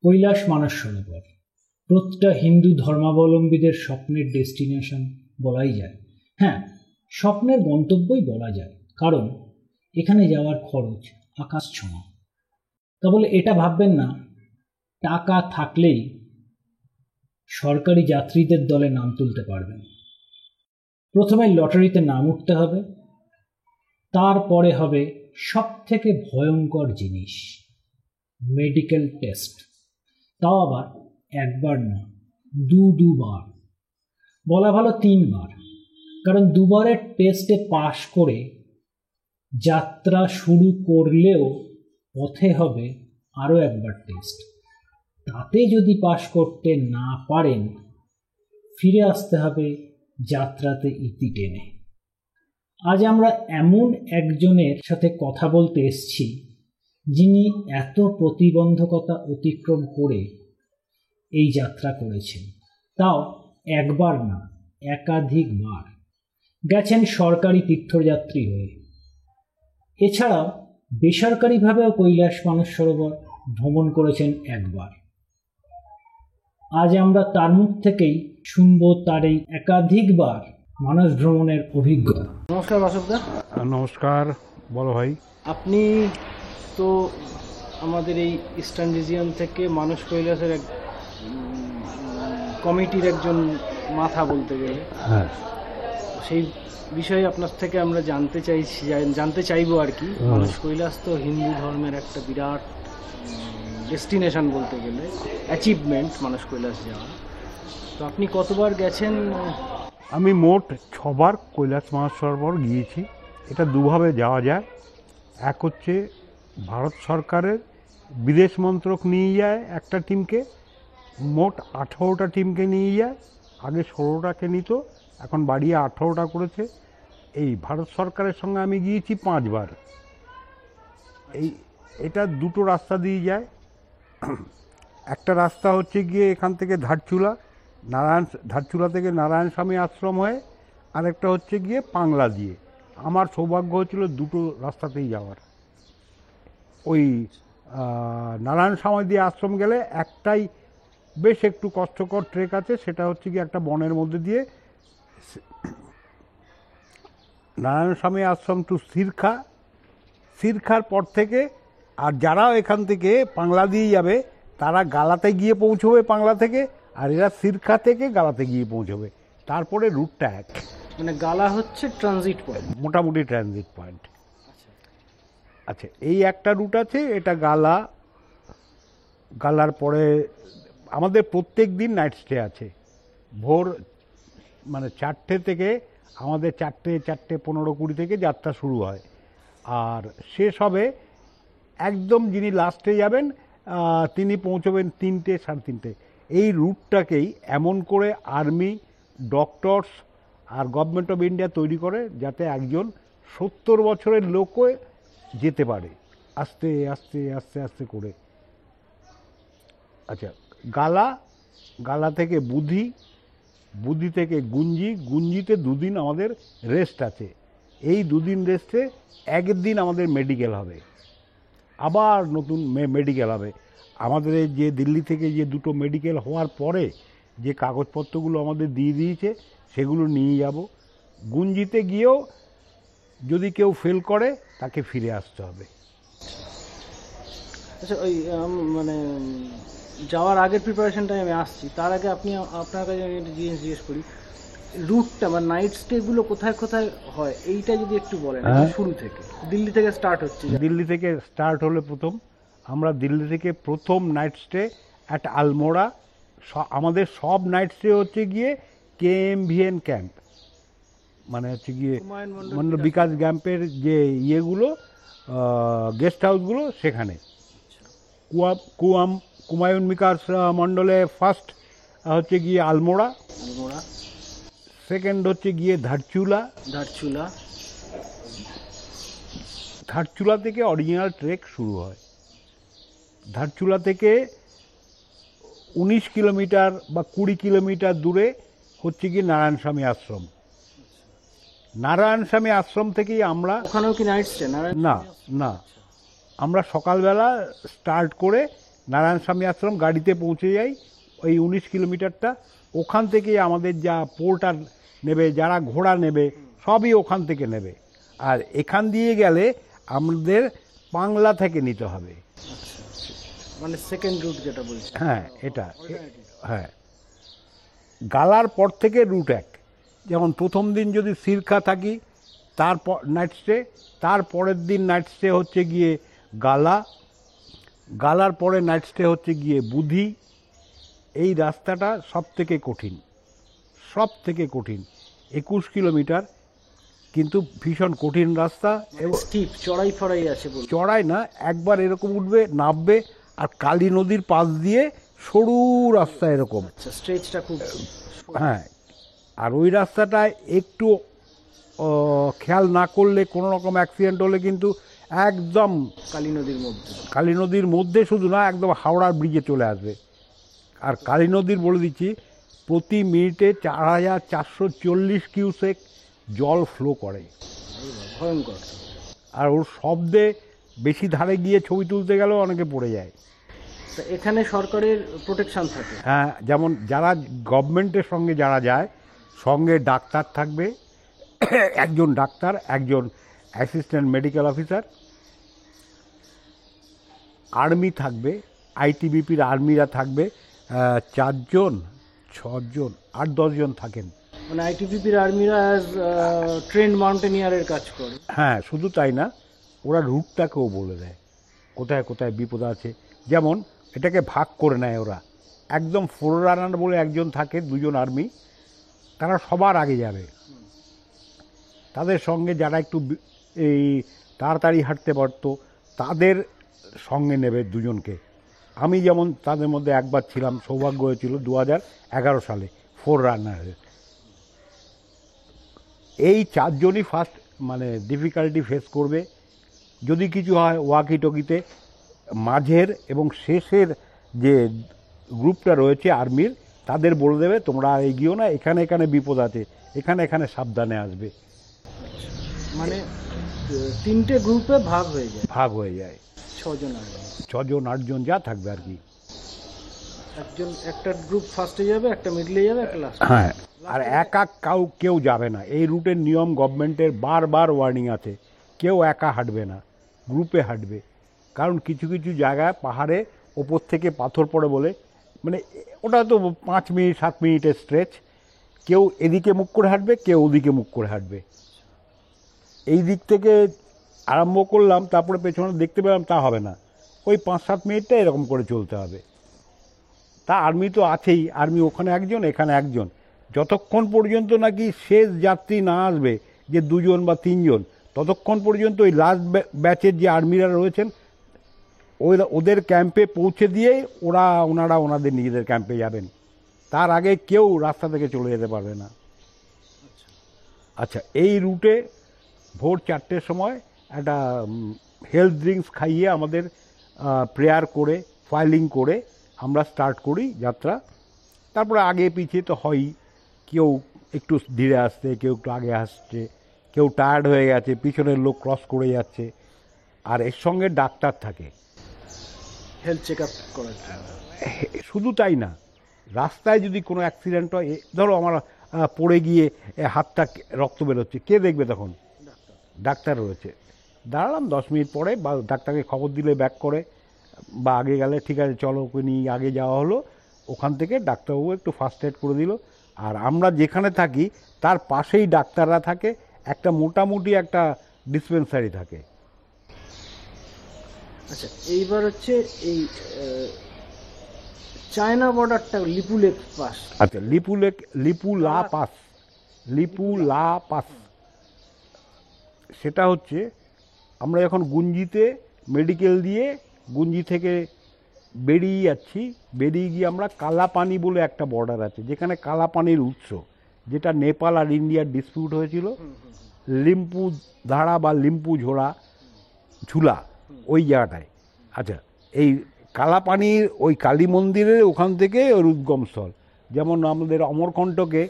কৈলাস মানস সরোবর প্রতিটা হিন্দু ধর্মাবলম্বীদের স্বপ্নের ডেস্টিনেশন বলাই যায়। হ্যাঁ, স্বপ্নের গন্তব্যই বলা যায়, কারণ এখানে যাওয়ার খরচ আকাশ ছোঁয়া। তা বলে এটা ভাববেন না টাকা থাকলেই সরকারি যাত্রীদের দলে নাম তুলতে পারবেন। প্রথমে লটারিতে নাম উঠতে হবে, তারপরে হবে সব থেকে ভয়ঙ্কর জিনিস, মেডিকেল টেস্ট। তাও আবার একবার না, দুবার, বলা ভালো 3 বার, কারণ দুবারের টেস্টে পাশ করে যাত্রা শুরু করলেও পথে হবে আরও একবার টেস্ট। তাতে যদি পাশ করতে না পারেন, ফিরে আসতে হবে যাত্রাতে ইতি টেনে। আজ আমরা এমন একজনের সাথে কথা বলতে এসেছি যিনি এত প্রতিবন্ধকতা অতিক্রম করে এই যাত্রা করেছেন, তাও একবার না একাধিকবার গেছেন সরকারি তীর্থযাত্রী হয়ে। এছাড়াও বেসরকারিভাবেও কৈলাস মানস সরোবর ভ্রমণ করেছেন একবার। আজ আমরা তার মুখ থেকেই শুনবো তার এই একাধিকবার মানস ভ্রমণের অভিজ্ঞতা। নমস্কার বাসবদা। নমস্কার, বলো ভাই। আপনি তো আমাদের এই ইস্টার্ন রিজিয়ন থেকে মানস কৈলাসের এক কমিটির একজন মাথা বলতে গেলে। হ্যাঁ, সেই বিষয়ে আপনার থেকে আমরা জানতে চাইবো আর কি। মানস কৈলাস তো হিন্দু ধর্মের একটা বিরাট ডেস্টিনেশন বলতে গেলে, অ্যাচিভমেন্ট মানস কৈলাস যাওয়া। তো আপনি কতবার গেছেন? আমি মোট 6 বার কৈলাস মানস সরোবর গিয়েছি। এটা দুভাবে যাওয়া যায়। এক হচ্ছে ভারত সরকারের বিদেশ মন্ত্রক নিয়ে যায় একটা টিমকে, মোট 18টা টিমকে নিয়ে যায়। আগে 16টাকে নিত, এখন বাড়িয়ে 18টা করেছে। এই ভারত সরকারের সঙ্গে আমি গিয়েছি 5 বার। এটা দুটো রাস্তা দিয়ে যায়। একটা রাস্তা হচ্ছে গিয়ে এখান থেকে ধারচুলা থেকে নারায়ণ স্বামী আশ্রম হয়ে, আরেকটা হচ্ছে গিয়ে পাংলা দিয়ে। আমার সৌভাগ্য হয়েছিল দুটো রাস্তাতেই যাওয়ার। ওই নারায়ণ স্বামী দিয়ে আশ্রম গেলে একটাই বেশ একটু কষ্টকর ট্রেক আছে, সেটা হচ্ছে গিয়ে একটা বনের মধ্যে দিয়ে নারায়ণ স্বামী আশ্রম টু সিরখার পর থেকে। আর যারা এখান থেকে পাংলা দিয়ে যাবে তারা গালাতে গিয়ে পৌঁছবে পাংলা থেকে, আর এরা সিরখা থেকে গালাতে গিয়ে পৌঁছবে। তারপরে রুটটা এক, মানে গালা হচ্ছে ট্রানজিট পয়েন্ট, মোটামুটি ট্রানজিট পয়েন্ট। আচ্ছা, এই একটা রুট আছে, এটা গালার পরে আমাদের প্রত্যেক দিন নাইট স্টে আছে। ভোর 4টে থেকে আমাদের 4:15-20 থেকে যাত্রা শুরু হয়, আর শেষ হবে একদম যিনি লাস্টে যাবেন তিনি পৌঁছবেন 3টে-3:30। এই রুটটাকেই এমন করে আর্মি, ডক্টরস আর গভর্নমেন্ট অফ ইন্ডিয়া তৈরি করে যাতে একজন 70 বছরের লোকও যেতে পারে আস্তে আস্তে আস্তে আস্তে করে। আচ্ছা, গালা থেকে বুদ্ধি থেকে গুঞ্জিতে 2 দিন আমাদের রেস্ট আছে। এই 2 দিন রেস্টে একদিন আমাদের মেডিকেল হবে, আবার নতুন মেডিকেল হবে। আমাদের যে দিল্লি থেকে যে 2টো মেডিকেল হওয়ার পরে যে কাগজপত্রগুলো আমাদের দিয়ে দিয়েছে সেগুলো নিয়ে যাব। গুঞ্জিতে গিয়েও যদি কেউ ফেল করে তাকে ফিরে আসতে হবে। আচ্ছা, ওই যাওয়ার আগের প্রিপারেশনটাই আমি আসছি। তার আগে আপনার কাছে আমি একটা জিনিস জিজ্ঞেস করি, রুটটা বা নাইট স্টেগুলো কোথায় কোথায় হয় এইটা যদি একটু বলেন। শুরু থেকে দিল্লি থেকে স্টার্ট হচ্ছে। দিল্লি থেকে স্টার্ট হলে আমরা দিল্লি থেকে প্রথম নাইট স্টে অ্যাট আলমোড়া। আমাদের সব নাইট স্টে হচ্ছে গিয়ে KMVN ক্যাম্প, মানে হচ্ছে গিয়ে বিকাশ ক্যাম্পের যে ইয়েগুলো গেস্ট হাউসগুলো সেখানে। কুমায়ুন বিকাশ মণ্ডলে ফার্স্ট হচ্ছে গিয়ে আলমোড়া, সেকেন্ড হচ্ছে গিয়ে ধারচুলা থেকে অরিজিনাল ট্রেক শুরু হয়। ধারচুলা থেকে 19 কিলোমিটার বা 20 কিলোমিটার দূরে হচ্ছে গিয়ে নারায়ণ স্বামী আশ্রম। নারায়ণ স্বামী আশ্রম থেকেই আমরা, ওখানেও কি নাইট স্টে? না, আমরা সকালবেলা স্টার্ট করে নারায়ণ স্বামী আশ্রম গাড়িতে পৌঁছে যাই, ওই 19 কিলোমিটারটা। ওখান থেকে আমাদের যা পোর্টার নেবে, যারা ঘোড়া নেবে, সবই ওখান থেকে নেবে। আর এখান দিয়ে গেলে আমাদের বাংলা থেকে নিতে হবে। মানে সেকেন্ড রুট যেটা বলছি। হ্যাঁ, এটা হ্যাঁ, গালার পর থেকে রুট এক। যেমন প্রথম দিন যদি সিরকা থাকি, তারপর নাইট স্টে, তারপরের দিন নাইট স্টে হচ্ছে গিয়ে গালা, গালার পরে নাইট স্টে হচ্ছে গিয়ে বুধি। এই রাস্তাটা সব থেকে কঠিন, সব থেকে কঠিন। 21 কিলোমিটার, কিন্তু ভীষণ কঠিন রাস্তা। এবং স্টিপ চড়াই ফড়াই আছে বলে। চড়াই না, একবার এরকম উঠবে, নামবে, আর কালী নদীর পাশ দিয়ে সরু রাস্তা এরকম। আচ্ছা, স্ট্রেচটা খুব। হ্যাঁ, আর ওই রাস্তাটায় একটু খেয়াল না করলে, কোনো রকম অ্যাক্সিডেন্ট হলে কিন্তু একদম কালী নদীর মধ্যে শুধু না, একদম হাওড়ার ব্রিজে চলে আসবে। আর কালী নদীর বলে দিচ্ছি, প্রতি মিনিটে 4440 কিউসেক জল ফ্লো করে। ভয়ঙ্কর। আর ওর শব্দে বেশি ধারে গিয়ে ছবি তুলতে গেলেও অনেকে পড়ে যায়। এখানে সরকারের প্রোটেকশন থাকে। হ্যাঁ, যেমন যারা গভর্নমেন্টের সঙ্গে যারা যায়, সঙ্গে ডাক্তার থাকবে, একজন ডাক্তার, একজন অ্যাসিস্ট্যান্ট মেডিকেল অফিসার, আর্মি থাকবে, আইটিবিপির আর্মিরা থাকবে 4 জন 6 জন 8-10 জন থাকেন। মানে আইটিবিপির আর্মিরা ট্রেন্ড মাউন্টেনিয়ারের কাজ করে। হ্যাঁ, শুধু তাই না, ওরা রুটটাকেও বলে দেয় কোথায় কোথায় বিপদ আছে। যেমন এটাকে ভাগ করে নেয় ওরা। একদম ফোররানার বলে একজন থাকে, 2 জন আর্মি, তারা সবার আগে যাবে। তাদের সঙ্গে যারা একটু এই তাড়াতাড়ি হাঁটতে পারতো, তাদের সঙ্গে নেবে 2 জনকে। আমি যেমন তাদের মধ্যে একবার ছিলাম, সৌভাগ্য হয়েছিল 2011 সালে ফোররানারের। এই 4 জনই ফার্স্ট মানে ডিফিকাল্টি ফেস করবে। যদি কিছু হয়, ওয়াকি টকিতে মাঝের এবং শেষের যে গ্রুপটা রয়েছে আর্মির, তাদের বলে দেবে তোমরা এগিয়েও না, এখানে এখানে বিপদ আছে, এখানে এখানে সাবধানে আসবে। মানে 3টে গ্রুপে ভাগ হয়ে যায় 6 জন 8 জন যা থাকবে আর কি। একটা গ্রুপ ফার্স্টে যাবে, একটা মিডলে যাবে, একটা লাস্টে। হ্যাঁ, আর একা কেউ যাবে না। এই রুটের নিয়ম গভর্নমেন্টের বারবার ওয়ার্নিং আছে, কেউ একা হাঁটবে না, গ্রুপে হাঁটবে। কারণ কিছু কিছু জায়গায় পাহাড়ে ওপর থেকে পাথর পড়ে বলে, মানে ওটা তো 5 মিনিট 7 মিনিটের স্ট্রেচ, কেউ এদিকে মুখ করে হাঁটবে, কেউ ওদিকে মুখ করে হাঁটবে। এই দিক থেকে আরম্ভ করলাম, তারপরে পেছনে দেখতে পেলাম তা হবে না, ওই 5-7 মিনিটটা এরকম করে চলতে হবে। তা আর্মি তো আছেই, আর্মি ওখানে একজন এখানে একজন, যতক্ষণ পর্যন্ত নাকি শেষ যাত্রী না আসবে, যে 2 জন বা 3 জন, ততক্ষণ পর্যন্ত ওই লাস্ট ব্যাচের যে আর্মিরা রয়েছেন, ওদের ক্যাম্পে পৌঁছে দিয়েই ওনারা ওনাদের নিজেদের ক্যাম্পে যাবেন। তার আগে কেউ রাস্তা থেকে চলে যেতে পারবে না। আচ্ছা, এই রুটে ভোর 4টের সময় একটা হেলথ ড্রিঙ্কস খাইয়ে আমাদের প্রেয়ার করে, ফাইলিং করে আমরা স্টার্ট করি যাত্রা। তারপরে আগে পিছিয়ে তো হয়ই, কেউ একটু ধীরে আসছে, কেউ একটু আগে আসছে, কেউ টায়ার্ড হয়ে গেছে, পিছনের লোক ক্রস করে যাচ্ছে। আর এর সঙ্গে ডাক্তার থাকে হেলথ চেক আপ করার জন্য। শুধু তাই না, রাস্তায় যদি কোনো অ্যাক্সিডেন্ট হয়, ধরো আমার পড়ে গিয়ে হাতটা রক্ত বেরোচ্ছে, কে দেখবে তখন? ডাক্তার রয়েছে। দাঁড়ালাম 10 মিনিট পরে, বা ডাক্তারকে খবর দিলে ব্যাক করে, বা আগে গেলে ঠিক আছে চলো ওকে নিয়ে আগে যাওয়া হলো। ওখান থেকে ডাক্তারবাবু একটু ফার্স্ট এড করে দিল। আর আমরা যেখানে থাকি তার পাশেই ডাক্তাররা থাকে, একটা মোটামুটি একটা ডিসপেন্সারি থাকে। আচ্ছা, এইবার হচ্ছে এই চায়না বর্ডারটা, লিপুলেক পাস। আচ্ছা, লিপুলা পাস, সেটা হচ্ছে আমরা যখন গুঞ্জিতে মেডিকেল দিয়ে গুঞ্জি থেকে বেরিয়ে যাচ্ছি, বেরিয়ে গিয়ে আমরা কালাপানি বলে একটা বর্ডার আছে, যেখানে কালাপানির উৎস, যেটা নেপাল আর ইন্ডিয়ার ডিসপিউট হয়েছিল, লিম্পু ধারা বা লিম্পু ঝুলা, ওই জায়গাটায়। আচ্ছা, এই কালাপানির ওই কালী মন্দিরের ওখান থেকে ওর উদ্গমস্থল। যেমন আমাদের অমরকণ্টকে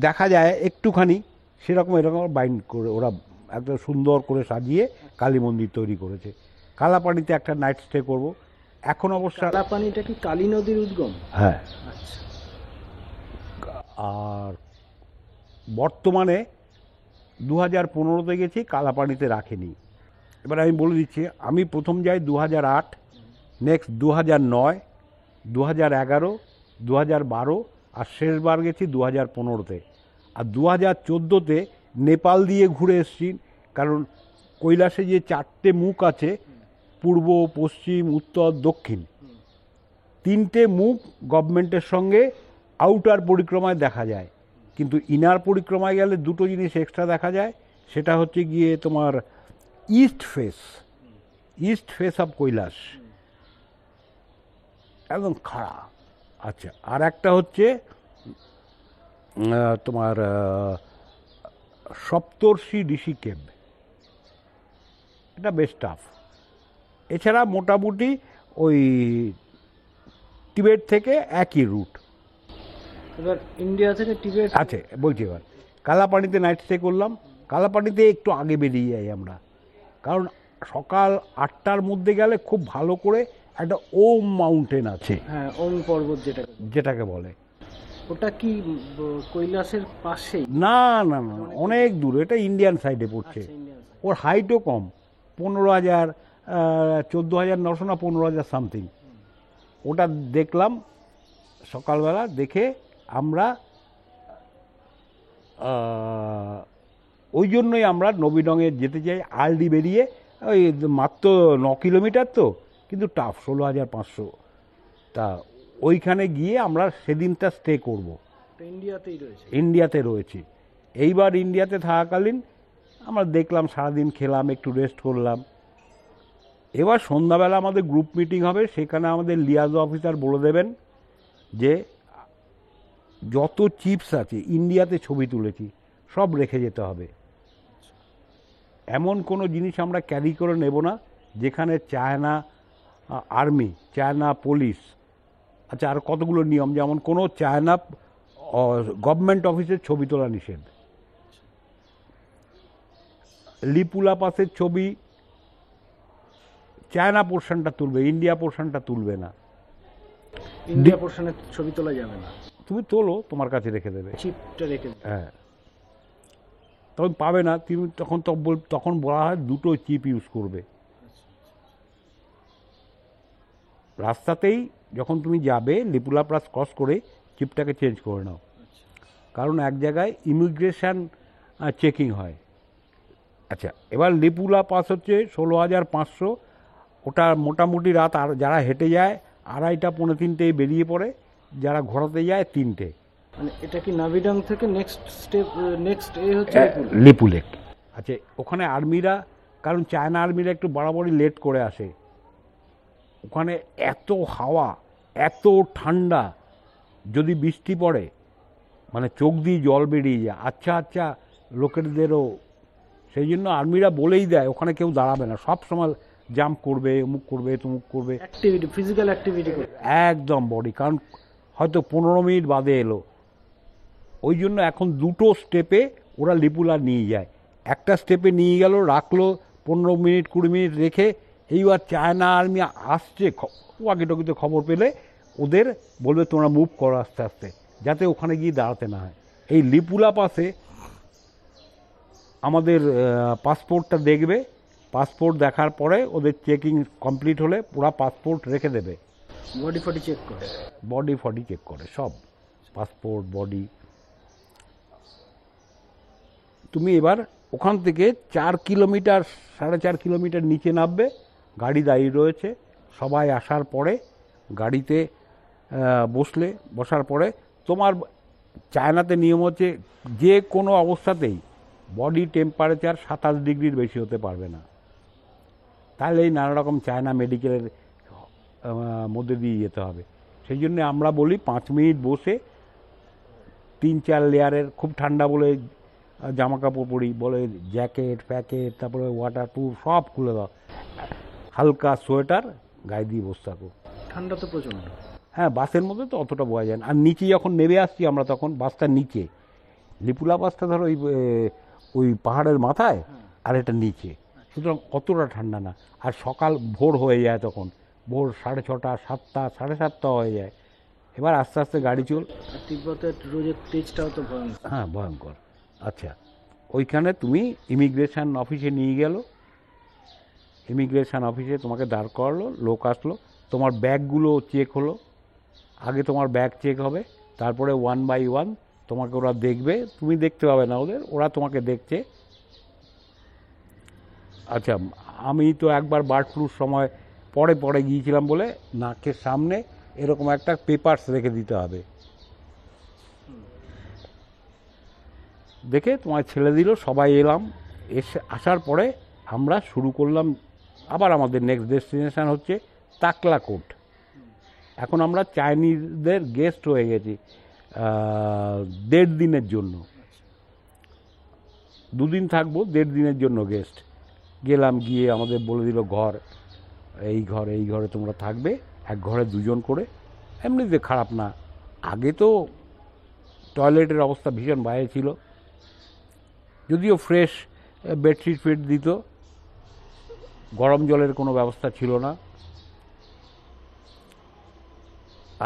দেখা যায় একটুখানি সেরকম, এরকম বাইন্ড করে ওরা এত সুন্দর করে সাজিয়ে কালী মন্দির তৈরি করেছে। কালাপানিতে একটা নাইট স্টে করব, এখন অবশ্য কালাপানিটা কি কালী নদীর উদ্গম? হ্যাঁ, আচ্ছা। আর বর্তমানে 2015-তে গেছি, কালাপানিতে রাখেনি। এবার আমি বলে দিচ্ছি, আমি প্রথম যাই 2008, নেক্সট 2009, 2011, 2012, আর শেষবার গেছি 2015-তে। আর 2014-তে নেপাল দিয়ে ঘুরে এসেছি, কারণ কৈলাসে যে 4টে মুখ আছে, পূর্ব, পশ্চিম, উত্তর, দক্ষিণ, 3টে মুখ গভর্নমেন্টের সঙ্গে আউটার পরিক্রমায় দেখা যায়, কিন্তু ইনার পরিক্রমায় গেলে 2টো জিনিস এক্সট্রা দেখা যায়। সেটা হচ্ছে গিয়ে তোমার ইস্ট ফেস অফ কৈলাস, একদম খাড়া। আচ্ছা, আর একটা হচ্ছে তোমার সপ্তর্ষি ঋষি কেভ, এটা বেশ টাফ। এছাড়া মোটামুটি ওই টিবেট থেকে একই রুট। এবার ইন্ডিয়া থেকে টিবেট আছে বলছি। এবার কালাপানিতে নাইট স্টে করলাম। কালাপানিতে একটু আগে বেরিয়ে যাই আমরা, কারণ সকাল 8টার মধ্যে গেলে খুব ভালো করে একটা ওম মাউন্টেন আছে। হ্যাঁ, ওম পর্বত যেটাকে বলে। ওটা কি কৈলাসের পাশেই? না না না, অনেক দূর, এটা ইন্ডিয়ান সাইডে পড়ছে। ওর হাইটও কম, 15,000, 14,900 না 15,000 সামথিং। ওটা দেখলাম সকালবেলা। দেখে আমরা ওই জন্যই আমরা নবীডঙে যেতে চাই আর্লি বেরিয়ে। ওই মাত্র 9 কিলোমিটার তো, কিন্তু টাফ, 16,500। তা ওইখানে গিয়ে আমরা সেদিনটা স্টে করব। ইন্ডিয়াতে রয়েছি। এইবার ইন্ডিয়াতে থাকাকালীন আমরা দেখলাম, সারাদিন খেলাম, একটু রেস্ট করলাম। এবার সন্ধ্যাবেলা আমাদের গ্রুপ মিটিং হবে, সেখানে আমাদের লিয়াজ অফিসার বলে দেবেন যে যত চিপস আছে ইন্ডিয়াতে ছবি তুলেছি সব রেখে যেতে হবে। এমন কোনো জিনিস আমরা ক্যারি করে নেব না যেখানে চায়না আর্মি, চায়না পুলিশ, আচ্ছা আর কতগুলো নিয়ম, যেমন কোনো চায়না গভর্নমেন্ট অফিসের ছবি তোলা নিষেধ। লিপুলা পাসের ছবি চায়না পোর্শনটা তুলবে, ইন্ডিয়া পোর্শনটা তুলবে না। ইন্ডিয়া পোর্শনের ছবি তোলা যাবে না। তুমি তোলো, তোমার কাছে রেখে দেবে, চিপটা রেখে দেবে। হ্যাঁ, তখন পাবে না তুমি। তখন বলা হয় 2টো চিপ ইউজ করবে। রাস্তাতেই যখন তুমি যাবে, লিপুলা পাস ক্রস করে চিপটাকে চেঞ্জ করে নাও, কারণ এক জায়গায় ইমিগ্রেশন চেকিং হয়। আচ্ছা, এবার লিপুলা পাস হচ্ছে 16,500। ওটা মোটামুটি রাত, আর যারা হেঁটে যায় 2:30, 3:45 বেরিয়ে পড়ে, যারা ঘোরাতে যায় 3টে। মানে এটা কি নাভিডং থেকে নেক্সট হচ্ছে লিপুলেক। আচ্ছা, ওখানে আর্মিরা, কারণ চায়না আর্মিরা একটু বরাবরই লেট করে আসে। ওখানে এত হাওয়া, এত ঠান্ডা, যদি বৃষ্টি পড়ে মানে চোখ দিয়ে জল বেরিয়ে যায়। আচ্ছা লোকেদেরও সেই জন্য আর্মিরা বলেই দেয় ওখানে কেউ দাঁড়াবে না, সব সময় জাম্প করবে, অমুক করবে, তমুক করবে, ফিজিক্যাল অ্যাক্টিভিটি করবে একদম বডি। কারণ হয়তো 15 মিনিট বাদে এলো, ওই জন্য এখন 2টো স্টেপে ওরা লিপুলা নিয়ে যায়। একটা স্টেপে নিয়ে গেল, রাখলো 15 মিনিট 20 মিনিট রেখে, এইবার চায়না আর্মি আসছে, ওয়াকিটকিতে খবর পেলে ওদের বলবে তোমরা মুভ করো আস্তে আস্তে, যাতে ওখানে গিয়ে দাঁড়াতে না হয়। এই লিপুলা পাসে আমাদের পাসপোর্টটা দেখবে, পাসপোর্ট দেখার পরে ওদের চেকিং কমপ্লিট হলে পুরা পাসপোর্ট রেখে দেবে। বডি চেক করে, বডি চেক করে সব, পাসপোর্ট, বডি। তুমি এবার ওখান থেকে 4 কিলোমিটার 4.5 কিলোমিটার নিচে নামবে, গাড়ি দাঁড়িয়ে রয়েছে। সবাই আসার পরে গাড়িতে বসার পরে তোমার চায়নাতে নিয়ম হচ্ছে যে কোনো অবস্থাতেই বডি টেম্পারেচার 27 ডিগ্রির বেশি হতে পারবে না। তাহলে এই নানা রকম চায়না মেডিকেলের মধ্যে দিয়ে যেতে হবে। সেই জন্য আমরা বলি 5 মিনিট বসে 3-4 লেয়ারের, খুব ঠান্ডা বলে জামা কাপড় পরি, বলে জ্যাকেট ফ্যাকেট, তারপরে ওয়াটারপ্রুফ সব খুলে দাও, হালকা সোয়েটার গায়ে দিয়ে বসে থাকো। ঠান্ডা তো প্রচণ্ড। হ্যাঁ, বাসের মধ্যে তো অতটা বোঝা যায় না। আর নিচে যখন নেমে আসছি আমরা, তখন বাসটার নিচে, লিপুলা বাসটা ধরো ওই পাহাড়ের মাথায়, আর এটা নিচে, সুতরাং অতটা ঠান্ডা না। আর সকাল ভোর হয়ে যায় তখন, ভোর 6:30, 7টা, 7:30 হয়ে যায়। এবার আস্তে আস্তে গাড়ি চল। আর তিব্বতের রোজের তেজটাও তো ভয়ঙ্কর। হ্যাঁ, ভয়ঙ্কর। আচ্ছা, ওইখানে তুমি ইমিগ্রেশন অফিসে নিয়ে গেল, ইমিগ্রেশন অফিসে তোমাকে দাঁড় করালো, লোক আসলো, তোমার ব্যাগগুলো চেক হলো। আগে তোমার ব্যাগ চেক হবে, তারপরে 1 by 1 তোমাকে ওরা দেখবে, তুমি দেখতে পাবে না ওদের, ওরা তোমাকে দেখছে। আচ্ছা, আমি তো একবার বার্ড ফ্লুর সময় পরে গিয়েছিলাম বলে নাকের সামনে এরকম একটা পেপারস রেখে দিতে হবে, দেখে তোমায় ছেড়ে দিল। সবাই এলাম, আসার পরে আমরা শুরু করলাম আবার আমাদের নেক্সট ডেস্টিনেশন হচ্ছে তাকলাকোট। এখন আমরা চাইনিজদের গেস্ট হয়ে গেছি 1.5 দিনের জন্য। 2 দিন থাকবো, 1.5 দিনের জন্য গেস্ট। গেলাম, গিয়ে আমাদের বলে দিল ঘর, এই ঘরে তোমরা থাকবে, এক ঘরে 2 জন করে। এমনিতে খারাপ না। আগে তো টয়লেটের অবস্থা ভীষণ বাইরে ছিল, যদিও ফ্রেশ বেডশিট ফিট দিত, গরম জলের কোনো ব্যবস্থা ছিল না।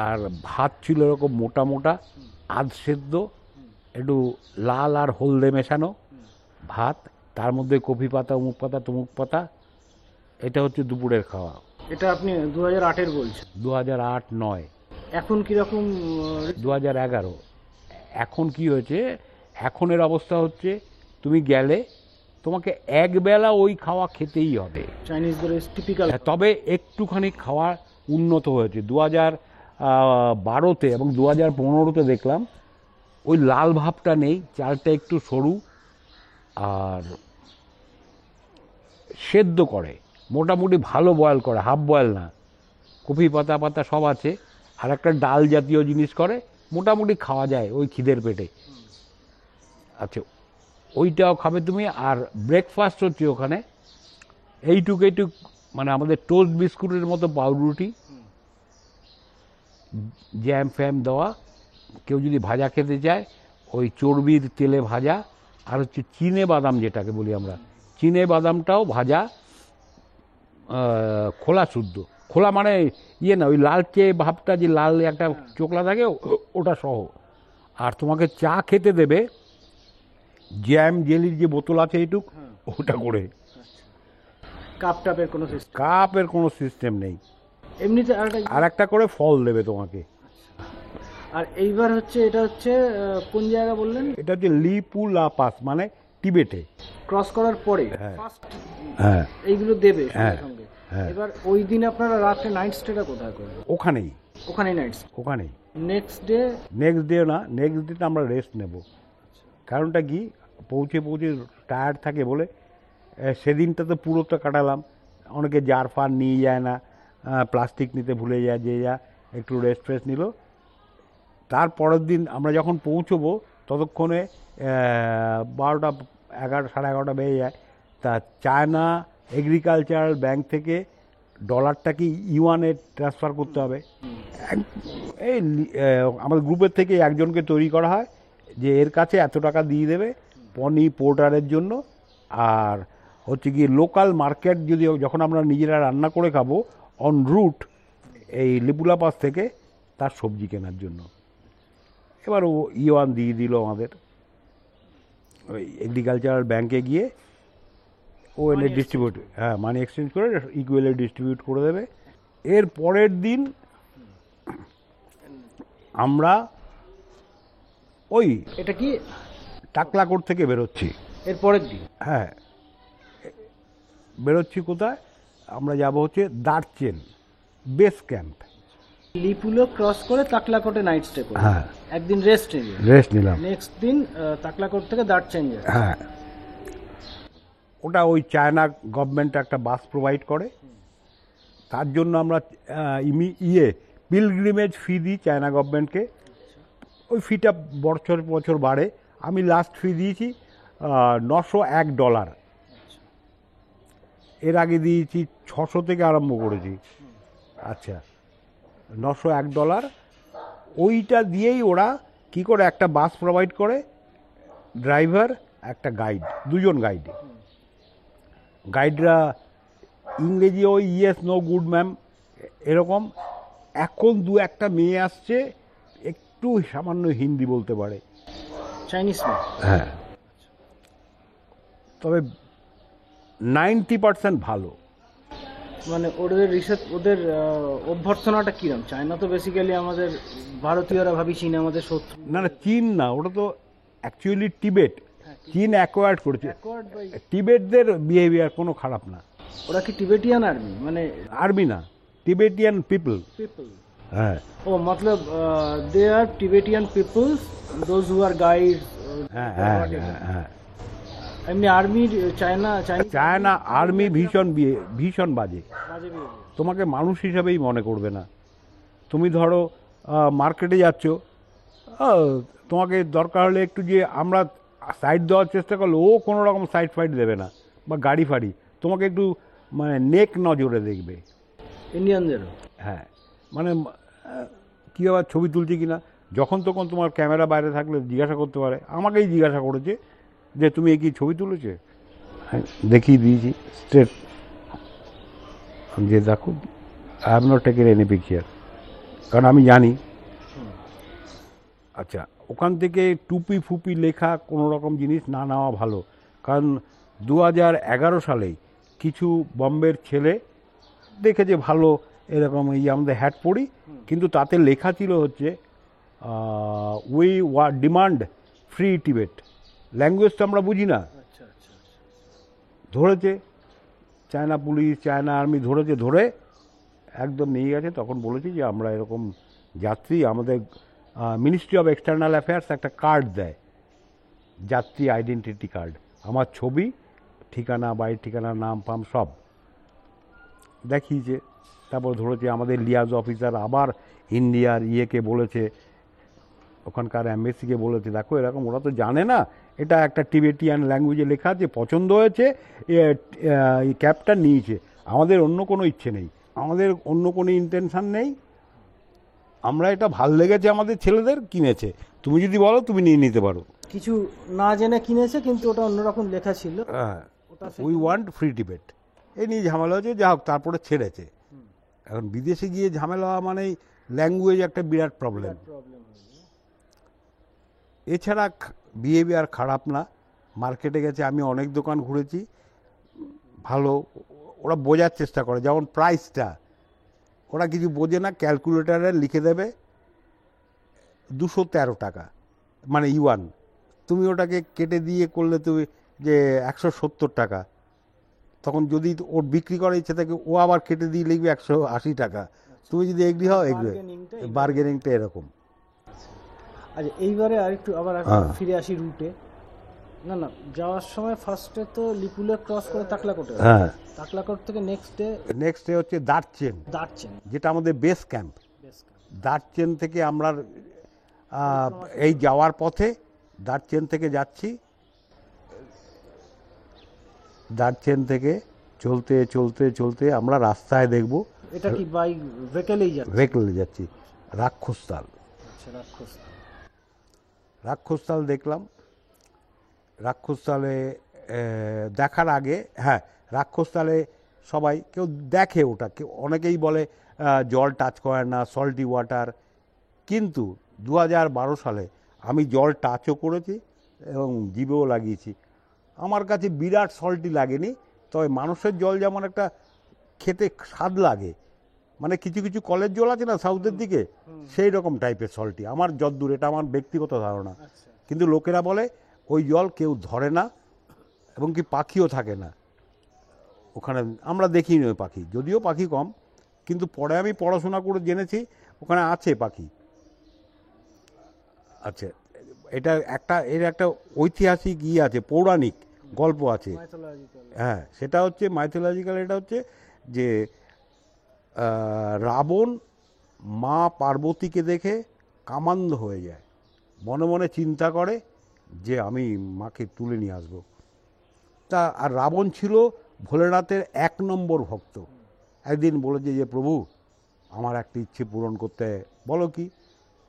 আর ভাত ছিল এরকম মোটা মোটা, আধ সেদ্ধ, একটু লাল আর হলদে মেশানো ভাত, তার মধ্যে কফি পাতা, অমুক পাতা, তমুক পাতা। এটা হচ্ছে দুপুরের খাওয়া। এটা আপনি 2008-এর বলছেন? 2008-9। এখন কীরকম? 2011। এখন কি হয়েছে, এখনের অবস্থা হচ্ছে তুমি গেলে তোমাকে একবেলা ওই খাওয়া খেতেই হবে, চাইনিজদের টিপিক্যাল। তবে একটুখানি খাওয়া উন্নত হয়েছে। 2012-তে এবং 2015-তে দেখলাম ওই লাল ভাবটা নেই, চালটা একটু সরু আর সেদ্ধ করে, মোটামুটি ভালো বয়েল করে, হাফ বয়েল না। কফি পাতা পাতা সব আছে, আর একটা ডাল জাতীয় জিনিস করে, মোটামুটি খাওয়া যায় ওই খিদের পেটে। আচ্ছা, ওইটাও খাবে তুমি। আর ব্রেকফাস্ট হচ্ছে ওখানে এইটুক মানে আমাদের টোস্ট বিস্কুটের মতো পাউরুটি, জ্যাম ফ্যাম দেওয়া, কেউ যদি ভাজা খেতে চায় ওই চর্বির তেলে ভাজা, আর হচ্ছে চিনে বাদাম যেটাকে বলি আমরা, চিনে বাদামটাও ভাজা, খোলা শুদ্ধ, খোলা মানে ইয়ে না, ওই লালচে ভাবটা, যে লাল একটা চোকলা থাকে ওটা সহ। আর তোমাকে চা খেতে দেবে জ্যাম জেলির যে বোতল আছে এইটুক, ওটা করে। কাপের কোনো সিস্টেম নেই, এমনিতে। আর একটা করে ফল দেবে তোমাকে। আর এইবার হচ্ছে, এটা হচ্ছে কোন জায়গা বললেন? এটা হচ্ছে লিপু লা পাস, মানে টিবেটে। ক্রস করার পরে ফার্স্ট এইগুলো দেবে সঙ্গে। এবার ওই দিন আপনারা রাতে নাইট স্টেটা কোথায় করবেন? ওখানেই নাইট স্টে ওখানেই। নেক্সট ডে না, নেক্সট ডেতে আমরা রেস্ট নেব। কারণটা কি, পৌঁছে টায়ার্ড থাকে বলে সেদিনটা তো পুরোটা কাটালাম। অনেকে জার ফার নিয়ে যায় না, প্লাস্টিক নিতে ভুলে যায়, যে যা একটু রেস্ট ফ্রেস্ট নিল। তারপরের দিন আমরা যখন পৌঁছবো ততক্ষণে 12টা, 11, 11:30 বেজে যায়। তা চায়না এগ্রিকালচারাল ব্যাংক থেকে ডলারটাকে ইউয়ানে ট্রান্সফার করতে হবে। এই আমাদের গ্রুপের থেকে একজনকে তৈরি করা হয় যে এর কাছে এত টাকা দিয়ে দেবে পনি পোর্টারের জন্য, আর হচ্ছে গিয়ে লোকাল মার্কেট যদি যখন আমরা নিজেরা রান্না করে খাবো অন রুট এই লিপুলা পাস থেকে, তার সবজি কেনার জন্য। এবার ও ইউয়ান দিয়ে দিল আমাদের, ওই এগ্রিকালচারাল ব্যাংকে গিয়ে ও এনে ডিস্ট্রিবিউট, মানি এক্সচেঞ্জ করে ইকুয়ালি ডিস্ট্রিবিউট করে দেবে। এর পরের দিন আমরা ওই এটা কি টাকলাকোট থেকে বেরোচ্ছি। এর পরের দিন? হ্যাঁ, বেরোচ্ছি কোথায়, আমরা যাব হচ্ছে দার্চেন বেস ক্যাম্প। লিপুলো ক্রস করে তাকলাকোটে নাইট স্টে করে, হ্যাঁ, একদিন রেস্ট নিলাম। নেক্সট দিন তাকলাকোট থেকে দার্চেন যায়। হ্যাঁ, ওটা ওই চায়না গভর্নমেন্ট একটা বাস প্রোভাইড করে, তার জন্য আমরা পিলগ্রিমেজ ফি দিই চায়না গভর্নমেন্টকে। ওই ফিটা বছর বাড়ে। আমি লাস্ট ফি দিয়েছি $901। এর আগে দিয়েছি 600 থেকে আরম্ভ করেছি। আচ্ছা, $901। ওইটা দিয়েই ওরা কি করে একটা বাস প্রোভাইড করে, ড্রাইভার, একটা গাইড, 2 জন গাইড। গাইডরা ইংরেজি ওই ইয়েস নো গুড ম্যাম এরকম। এখন দু একটা মেয়ে আসছে একটু সামান্য হিন্দি বলতে পারে, চাইনিজ মেয়ে। হ্যাঁ, তবে 90% ভালো। মানে ওদের রিসার্চ, ওদের অভ্যর্থনাটা কিরম? চায়না তো বেসিক্যালি আমাদের ভারতীয়রা ভাবি চীন আমাদের শত্রু। না না, চীন না, ওটা তো অ্যাকচুয়ালি টিবেট। চীন অ্যাকোয়ার্ড করেছে। টিবেটদের বিহেভিয়ার কোনো খারাপ না। ওরা কি টিবেটিয়ান আর্মি? মানে আর্মি না, টিবেটিয়ান পিপল। পিপল। হ্যাঁ ও মতলব they are Tibetan peoples, those who are guides. হ্যাঁ হ্যাঁ হ্যাঁ। এমনি আর্মি চায়না আর্মি ভীষণ ভীষণ বাজে। বাজে behavior। তোমাকে মানুষ হিসাবেই মনে করবে না। তুমি ধরো মার্কেটে যাচ্ছ, তোমাকে দরকার হলে একটু যে আমরা সাইড দেওয়ার চেষ্টা করলে ও কোনো রকম সাইড ফাইড দেবে না, বা গাড়ি ফাড়ি তোমাকে একটু মানে নেক নজরে দেখবে। ইন্ডিয়ানদেরও। হ্যাঁ, মানে কী আবার ছবি তুলছি কি না, যখন তখন তোমার ক্যামেরা বাইরে থাকলে জিজ্ঞাসা করতে পারে। আমাকেই জিজ্ঞাসা করেছে যে তুমি কি ছবি তুলেছে, দেখিয়ে দিয়েছি স্ট্রেট যে দেখো I have not taken any picture, কারণ আমি জানি। আচ্ছা, ওখান থেকে টুপি ফুপি লেখা কোনো রকম জিনিস না নেওয়া ভালো, কারণ 2011 সালেই কিছু বম্বের ছেলে দেখেছে ভালো এরকম এই আমাদের হ্যাট পরি, কিন্তু তাতে লেখা ছিল হচ্ছে we demand free Tibet. Language তো আমরা বুঝি না। আচ্ছা আচ্ছা। ধরেছে চায়না পুলিশ, চায়না আর্মি ধরেছে, ধরে একদম নিয়ে গেছে। তখন বলেছি যে আমরা এরকম যাত্রী, আমাদের মিনিস্ট্রি অফ এক্সটার্নাল অ্যাফেয়ার্স একটা কার্ড দেয়, যাত্রী আইডেন্টিটি কার্ড, আমার ছবি, ঠিকানা, বাড়ির ঠিকানা, নাম ফাম সব দেখিয়েছে। তারপর ধরেছে আমাদের লিয়াজ অফিসার আবার ইন্ডিয়ার ইয়েকে বলেছে, ওখানকার অ্যাম্বাসিকে বলেছে দেখো এরকম, ওরা তো জানে না এটা একটা টিবেটিয়ান ল্যাঙ্গুয়েজে লেখা আছে, পছন্দ হয়েছে, এই ক্যাবটা নিয়েছে। আমাদের অন্য কোনো ইচ্ছে নেই, আমাদের অন্য কোনো ইন্টেনশান নেই, আমরা এটা ভাল লেগেছে আমাদের ছেলেদের, কিনেছে, তুমি যদি বলো তুমি নিয়ে নিতে পারো। কিছু না জেনে কিনেছে, কিন্তু ওটা অন্যরকম লেখা ছিল। হ্যাঁ, উই ওয়ান্ট ফ্রি টিবেট, এই নিয়ে ঝামেলা হয়েছে, যা হোক তারপরে ছেড়েছে। এখন বিদেশে গিয়ে ঝামেলা মানেই ল্যাঙ্গুয়েজ একটা বিরাট প্রবলেম। এছাড়া বিহেভিয়ার খারাপ না। মার্কেটে গেছে, আমি অনেক দোকান ঘুরেছি, ভালো, ওরা বোঝার চেষ্টা করে। যেমন প্রাইসটা ওরা কিছু বোঝে না, ক্যালকুলেটারে লিখে দেবে 213 টাকা, মানে ইউয়ান। তুমি ওটাকে কেটে দিয়ে করলে তুমি যে 170 টাকা, তখন যদি ওর বিক্রি করার ইচ্ছে থাকে ও আবার কেটে দিয়ে লিখবে 180 টাকা। তুমি যদি এগ্রি হও, এগ্রি। বার্গেনিংটা এরকম। আচ্ছা, এইবারে আরেকটু আবার ফিরে আসি রুটে। না না, যাওয়ার সময় ফার্স্টে তো লিপুলে ক্রস করে তাকলাকোটে। হ্যাঁ, তাকলাকোট থেকে নেক্সট ডে হচ্ছে দার্চেন, যেটা আমাদের বেস ক্যাম্প। দার্চেন থেকে আমরা এই যাওয়ার পথে দার্চেন থেকে যাচ্ছি, দার্চেন থেকে চলতে চলতে চলতে আমরা রাস্তায় দেখব, এটা কি বাই ভেহিকলে যাচ্ছি রাক্ষসতাল। রাক্ষসতাল দেখলাম। রাক্ষসতালে দেখার আগে, হ্যাঁ, রাক্ষসতালে সবাই কেউ দেখে, ওটা কেউ অনেকেই বলে জল টাচ করে না, সল্টি ওয়াটার, কিন্তু 2012 সালে আমি জল টাচও করেছি এবং জিভেও লাগিয়েছি। আমার কাছে বিরাট সল্টি লাগেনি, তবে মানুষের জল যেমন একটা খেতে স্বাদ লাগে, মানে কিছু কিছু কলের জল আছে না সাউথের দিকে, সেই রকম টাইপের সল্টি আমার যদ্দূর, এটা আমার ব্যক্তিগত ধারণা। কিন্তু লোকেরা বলে ওই জল কেউ ধরে না, এবং কি পাখিও থাকে না ওখানে। আমরা দেখিনি ওই পাখি, যদিও পাখি কম, কিন্তু পরে আমি পড়াশোনা করে জেনেছি ওখানে আছে পাখি। আচ্ছা, এটা এর একটা ঐতিহাসিক আছে, পৌরাণিক গল্প আছে। হ্যাঁ, সেটা হচ্ছে মাইথোলজিক্যাল। এটা হচ্ছে যে রাবণ মা পার্বতীকে দেখে কামান্ধ হয়ে যায়, মনে মনে চিন্তা করে যে আমি মাকে তুলে নিয়ে আসবো। তা আর রাবণ ছিল ভোলেনাথের 1 নম্বর ভক্ত। একদিন বলেছে যে প্রভু আমার একটা ইচ্ছে পূরণ করতে, বলো কি?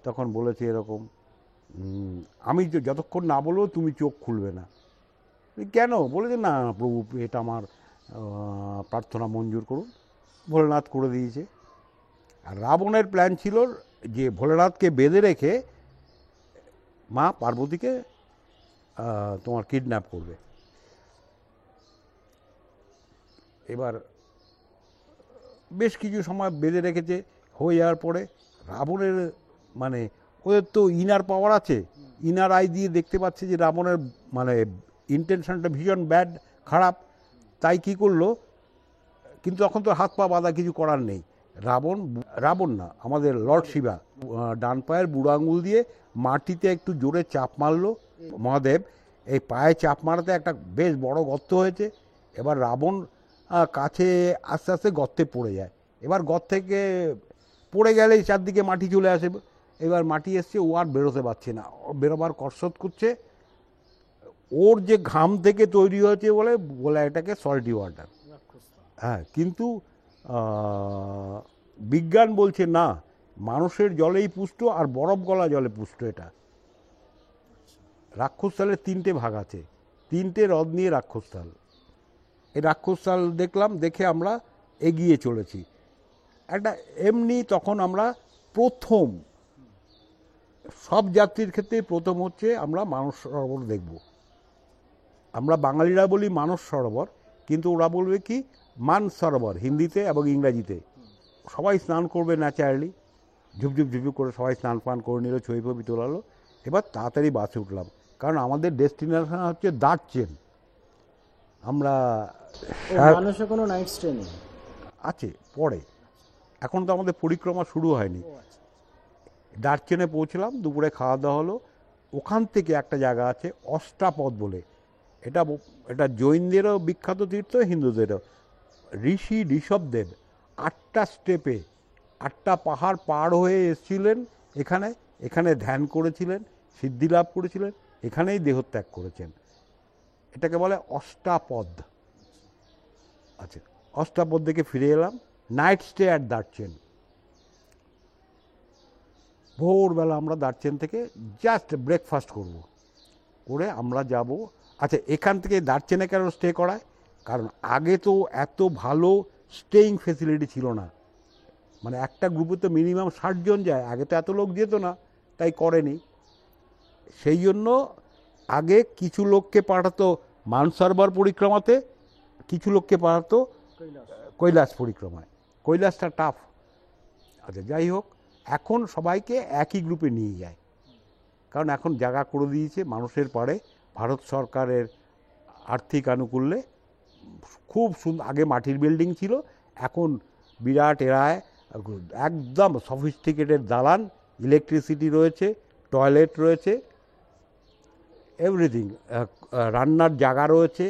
তখন বলেছে এরকম, আমি যতক্ষণ না বলবো তুমি চোখ খুলবে না। কেন? বলেছে না প্রভু, এটা আমার প্রার্থনা মঞ্জুর করুন। ভোলেনাথ করে দিয়েছে। আর রাবণের প্ল্যান ছিল যে ভোলেনাথকে বেঁধে রেখে মা পার্বতীকে তোমার কিডন্যাপ করবে। এবার বেশ কিছু সময় বেঁধে রেখেছে, হয়ে যাওয়ার পরে রাবণের মানে ওদের তো ইনার পাওয়ার আছে, ইনার আই দিয়ে দেখতে পাচ্ছে যে রাবণের মানে ইন্টেনশনটা ভীষণ ব্যাড, খারাপ। তাই কি করলো, কিন্তু তখন তো হাত পা বাঁধা, কিছু করার নেই। রাবণ না, আমাদের লর্ড শিবা ডান পায়ের বুড়ো আঙুল দিয়ে মাটিতে একটু জোরে চাপ মারলো। মহাদেব এই পায়ে চাপ মারাতে একটা বেশ বড় গর্ত হয়েছে। এবার রাবণ কাছে আস্তে আস্তে গর্তে পড়ে যায়। এবার গর্ত থেকে পড়ে গেলেই চারদিকে মাটি চলে আসে। এবার মাটি এসছে, ও আর বেরোতে পারছে না, বেরোবার কসরত করছে। ওর যে ঘাম থেকে তৈরি হয়েছে বলে এটাকে সল্টি ওয়াটার। হ্যাঁ, কিন্তু বিজ্ঞান বলছে না, মানুষের জলেই পুষ্ট আর বরফ গলা জলে পুষ্ট। এটা রাক্ষসতালের 3টে ভাগ আছে, 3টে হ্রদ নিয়ে রাক্ষসতাল। এই রাক্ষসতাল দেখলাম, দেখে আমরা এগিয়ে চলেছি। একটা এমনি তখন আমরা প্রথম, সব যাত্রীর ক্ষেত্রে প্রথম হচ্ছে আমরা মানস সরোবর দেখব। আমরা বাঙালিরা বলি মানস সরোবর, কিন্তু ওরা বলবে কি মান সরোবর হিন্দিতে এবং ইংরাজিতে। সবাই স্নান করবে ন্যাচারালি, ঝুপঝুপ ঝুপঝুপ করে সবাই স্নান পান করে নিল, ছবি ফবি তোলালো। এবার তাড়াতাড়ি বাসে উঠলাম, কারণ আমাদের ডেস্টিনেশন হচ্ছে দার্চেন। আমরা মানুষের কোনো নাইট স্টে নেই আছে পরে, এখন তো আমাদের পরিক্রমা শুরু হয়নি। দার্চেনে পৌঁছলাম, দুপুরে খাওয়া দাওয়া হলো। ওখান থেকে একটা জায়গা আছে অষ্টাপদ বলে, এটা জৈনদেরও বিখ্যাত তীর্থ, হিন্দুদেরও। ঋষি ঋষভদেব 8টা স্টেপে 8টা পাহাড় পার হয়ে এসেছিলেন এখানে ধ্যান করেছিলেন, সিদ্ধি লাভ করেছিলেন, এখানেই দেহত্যাগ করেছেন। এটাকে বলে অষ্টাপদ। আচ্ছা, অষ্টাপদ থেকে ফিরে এলাম। Night stay at Darchen. ভোরবেলা আমরা দার্চেন থেকে জাস্ট ব্রেকফাস্ট করে আমরা যাব। আচ্ছা, এখান থেকে দার্চেনে কেন স্টে করায়, কারণ আগে তো এত ভালো স্টেইং ফেসিলিটি ছিল না। মানে একটা গ্রুপে তো মিনিমাম 60 জন যায়, আগে তো এত লোক যেত না, তাই করেনি। সেই জন্য আগে কিছু লোককে পাঠাতো মানসরোবর পরিক্রমাতে, কিছু লোককে পাঠাতো কৈলাস পরিক্রমায়। কৈলাসটা টাফ। আচ্ছা, যাই হোক, এখন সবাইকে একই গ্রুপে নিয়ে যায়, কারণ এখন জায়গা করে দিয়েছে মানুষের পাড়ে ভারত সরকারের আর্থিক আনুকূল্যে। খুব সুন্দর, আগে মাটির বিল্ডিং ছিল, এখন বিরাট এরায় একদম সফিস্টিকেটেড দালান, ইলেকট্রিসিটি রয়েছে, টয়লেট রয়েছে, এভরিথিং, রান্নার জায়গা রয়েছে,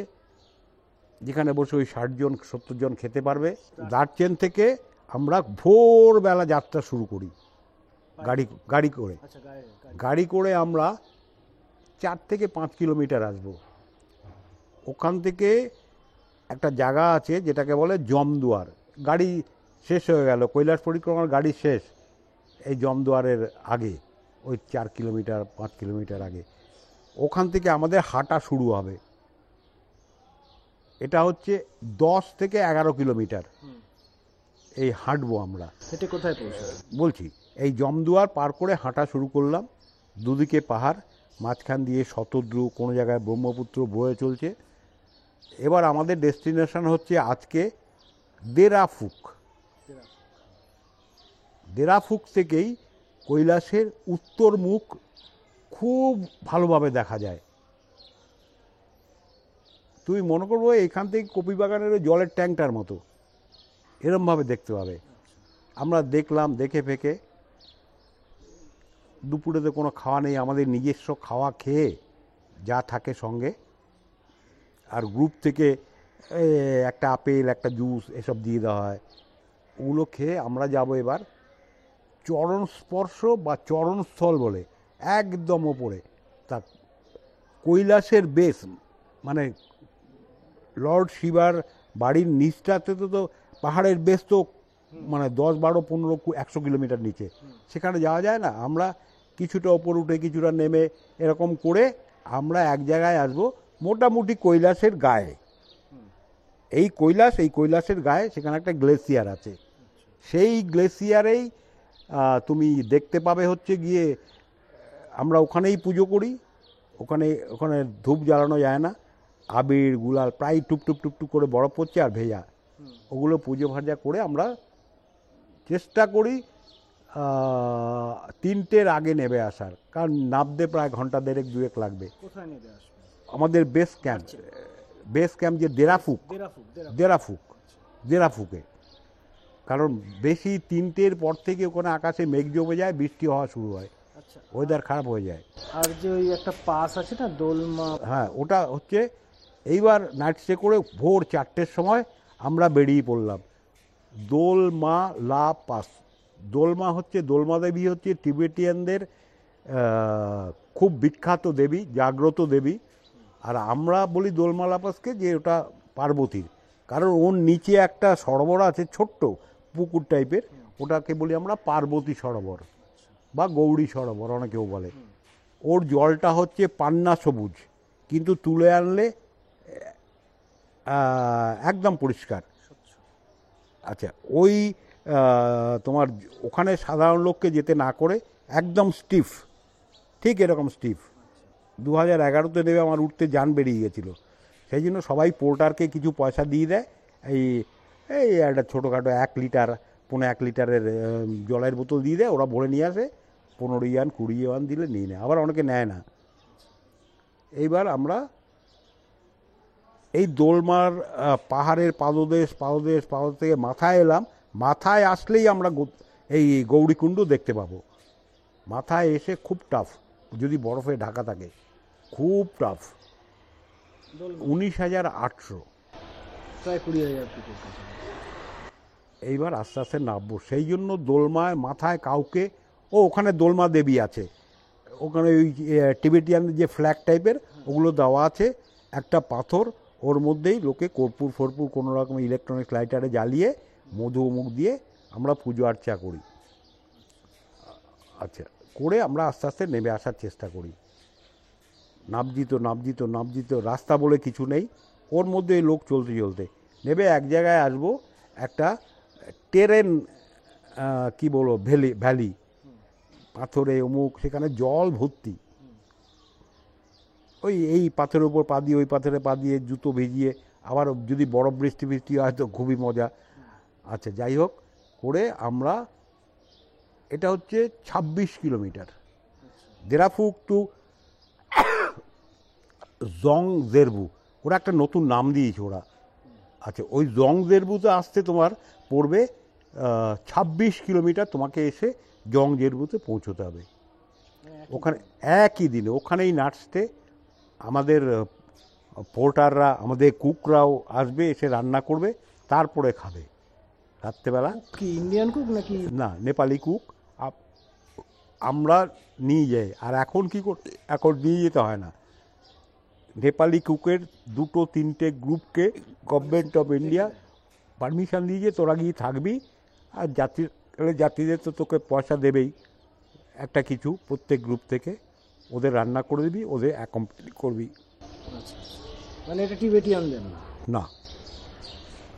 যেখানে বসে ওই 60 জন 70 জন খেতে পারবে। দার্চেন থেকে আমরা ভোরবেলা যাত্রা শুরু করি গাড়ি করে আমরা 4 থেকে 5 কিলোমিটার আসবো। ওখান থেকে একটা জায়গা আছে যেটাকে বলে জমদুয়ার। গাড়ি শেষ হয়ে গেল, কৈলাস পরিক্রমার গাড়ি শেষ এই জমদুয়ারের আগে, ওই 4 কিলোমিটার 5 কিলোমিটার আগে। ওখান থেকে আমাদের হাঁটা শুরু হবে। এটা হচ্ছে 10 থেকে 11 কিলোমিটার এই হাঁটবো আমরা। হেঁটে কোথায় পৌঁছাবো বলছি, এই জমদুয়ার পার করে হাঁটা শুরু করলাম। দুদিকে পাহাড়, মাঝখান দিয়ে শতদ্রু, কোনো জায়গায় ব্রহ্মপুত্র বয়ে চলছে। এবার আমাদের ডেস্টিনেশন হচ্ছে আজকে দেরাফুক। দেরাফুক থেকেই কৈলাসের উত্তর মুখ খুব ভালোভাবে দেখা যায়। তুমি মনে করবো এখান থেকে কপিবাগানের জলের ট্যাঙ্কটার মতো, এরমভাবে দেখতে পাবে। আমরা দেখলাম, দেখে ফেকে দুপুরে তো কোনো খাওয়া নেই, আমাদের নিজস্ব খাওয়া খেয়ে যা থাকে সঙ্গে, আর গ্রুপ থেকে একটা আপেল, একটা জুস এসব দিয়ে দেওয়া হয়, ওগুলো খেয়ে আমরা যাব এবার চরণ স্পর্শ বা চরণস্থল বলে একদম ওপরে। তা কৈলাসের বেস, মানে লর্ড শিবার বাড়ির নিচটাতে তো পাহাড়ের বেস তো মানে 10, 12, 15, 100 কিলোমিটার নিচে, সেখানে যাওয়া যায় না। আমরা কিছুটা ওপর উঠে কিছুটা নেমে এরকম করে আমরা এক জায়গায় আসবো, মোটামুটি কৈলাসের গায়ে। এই কৈলাসের গায়ে সেখানে একটা গ্লেসিয়ার আছে, সেই গ্লেসিয়ারেই তুমি দেখতে পাবে হচ্ছে গিয়ে আমরা ওখানেই পুজো করি। ওখানে ওখানে ধূপ জ্বালানো যায় না, আবির গুলাল প্রায় টুপটুপ টুপটুপ করে বরফ পড়ছে আর ভেজা, ওগুলো পুজো ভাজা করে আমরা চেষ্টা করি 3টের আগে নেমে আসার, কারণ নামতে প্রায় ঘন্টা দেড়েক দুয়েক লাগবে। কোথায় নেমে আসবে? আমাদের বেস ক্যাম্প যে দেরাফুকে, কারণ বেশি 3টের পর থেকে ওখানে আকাশে মেঘ জমে যায়, বৃষ্টি হওয়া শুরু হয়, আচ্ছা, ওয়েদার খারাপ হয়ে যায়। আর যে ওই একটা পাস আছে না দোলমা, হ্যাঁ, ওটা হচ্ছে এইবার নাইট স্টে করে ভোর 4টের সময় আমরা বেরিয়ে পড়লাম। দোলমা লা পাস, দোলমা হচ্ছে, দোলমা দেবী হচ্ছে টিবেটিয়ানদের খুব বিখ্যাত দেবী, জাগ্রত দেবী। আর আমরা বলি দোলমা লা পাসকে যে ওটা পার্বতীর, কারণ ওর নিচে একটা সরোবর আছে ছোট্ট পুকুর টাইপের, ওটাকে বলি আমরা পার্বতী সরোবর বা গৌরী সরোবর অনেকেও বলে। ওর জলটা হচ্ছে পান্না সবুজ, কিন্তু তুলে আনলে একদম পরিষ্কার। আচ্ছা, ওই তোমার ওখানে সাধারণ লোককে যেতে না করে একদম স্টিফ, ঠিক এরকম স্টিফ। 2011-তে দেবে আমার উঠতে যান বেরিয়ে গেছিলো, সেই জন্য সবাই পোর্টারকে কিছু পয়সা দিয়ে দেয়। এই এই একটা ছোটোখাটো 1 লিটার 1.5 লিটারের জলের বোতল দিয়ে দেয়, ওরা ভরে নিয়ে আসে, 15 ইয়ান 20 ইয়ান দিলে নিয়ে নেয়, আবার অনেকে নেয় না। এইবার আমরা এই দোলমার পাহাড়ের পাদদেশ থেকে মাথায় এলাম। মাথায় আসলেই আমরা এই গৌরীকুণ্ড দেখতে পাবো। মাথায় এসে খুব টাফ, যদি বরফে ঢাকা থাকে খুব টাফ। 19,800, প্রায় 20,000 ফিটের কাছে। এইবার আস্তে আস্তে নামবো, সেই জন্য দোলমায় মাথায় কাউকে, ওখানে দোলমা দেবী আছে, ওখানে ওই টিবেটিয়ান যে ফ্ল্যাগ টাইপের ওগুলো দেওয়া আছে, একটা পাথর, ওর মধ্যেই লোকে কর্পূর ফর্পূর কোনো রকম ইলেকট্রনিক লাইটারে জ্বালিয়ে মধু মুখ দিয়ে আমরা পুজো আর্চা করি। আচ্ছা, করে আমরা আস্তে আস্তে নেমে আসার চেষ্টা করি। নাবজিত রাস্তা বলে কিছু নেই, ওর মধ্যে লোক চলতে নেবে এক জায়গায় আসবো, একটা টেরেন কি বলবো ভ্যালি, পাথরে অমুক, সেখানে জল ভর্তি। ওই এই পাথরের উপর পা দিয়ে ওই পাথরে পা দিয়ে জুতো ভিজিয়ে, আবার যদি বরফ বৃষ্টি হয় তো খুবই মজা। আচ্ছা, যাই হোক করে আমরা, এটা হচ্ছে 26 কিলোমিটার দেরাফুক টু জং জেরবু, ওরা একটা নতুন নাম দিয়েছে ওরা। আচ্ছা, ওই জং জেরবুতে আসতে তোমার পড়বে 26 কিলোমিটার, তোমাকে এসে জং জেরবুতে পৌঁছতে হবে। ওখানে একই দিনে ওখানেই নাচতে আমাদের পোর্টাররা, আমাদের কুকরাও আসবে, এসে রান্না করবে, তারপরে খাবে রাত্রেবেলা। কি ইন্ডিয়ান কুক নাকি? না, নেপালি কুক আমরা নিয়ে যাই। আর এখন কি করতে, এখন নিয়ে যেতে হয় না, নেপালি কুকের 2-3টে গ্রুপকে গভর্নমেন্ট অফ ইন্ডিয়া পারমিশন দিয়েছে, তোরা গিয়ে থাকবি, আর যাত্রীদের তো তোকে পয়সা দেবেই একটা কিছু প্রত্যেক গ্রুপ থেকে, ওদের রান্না করে দিবি, ওদের অ্যাকম্পানি করবি। আচ্ছা, মানে এটা টিবেটিয়ানদের না? না।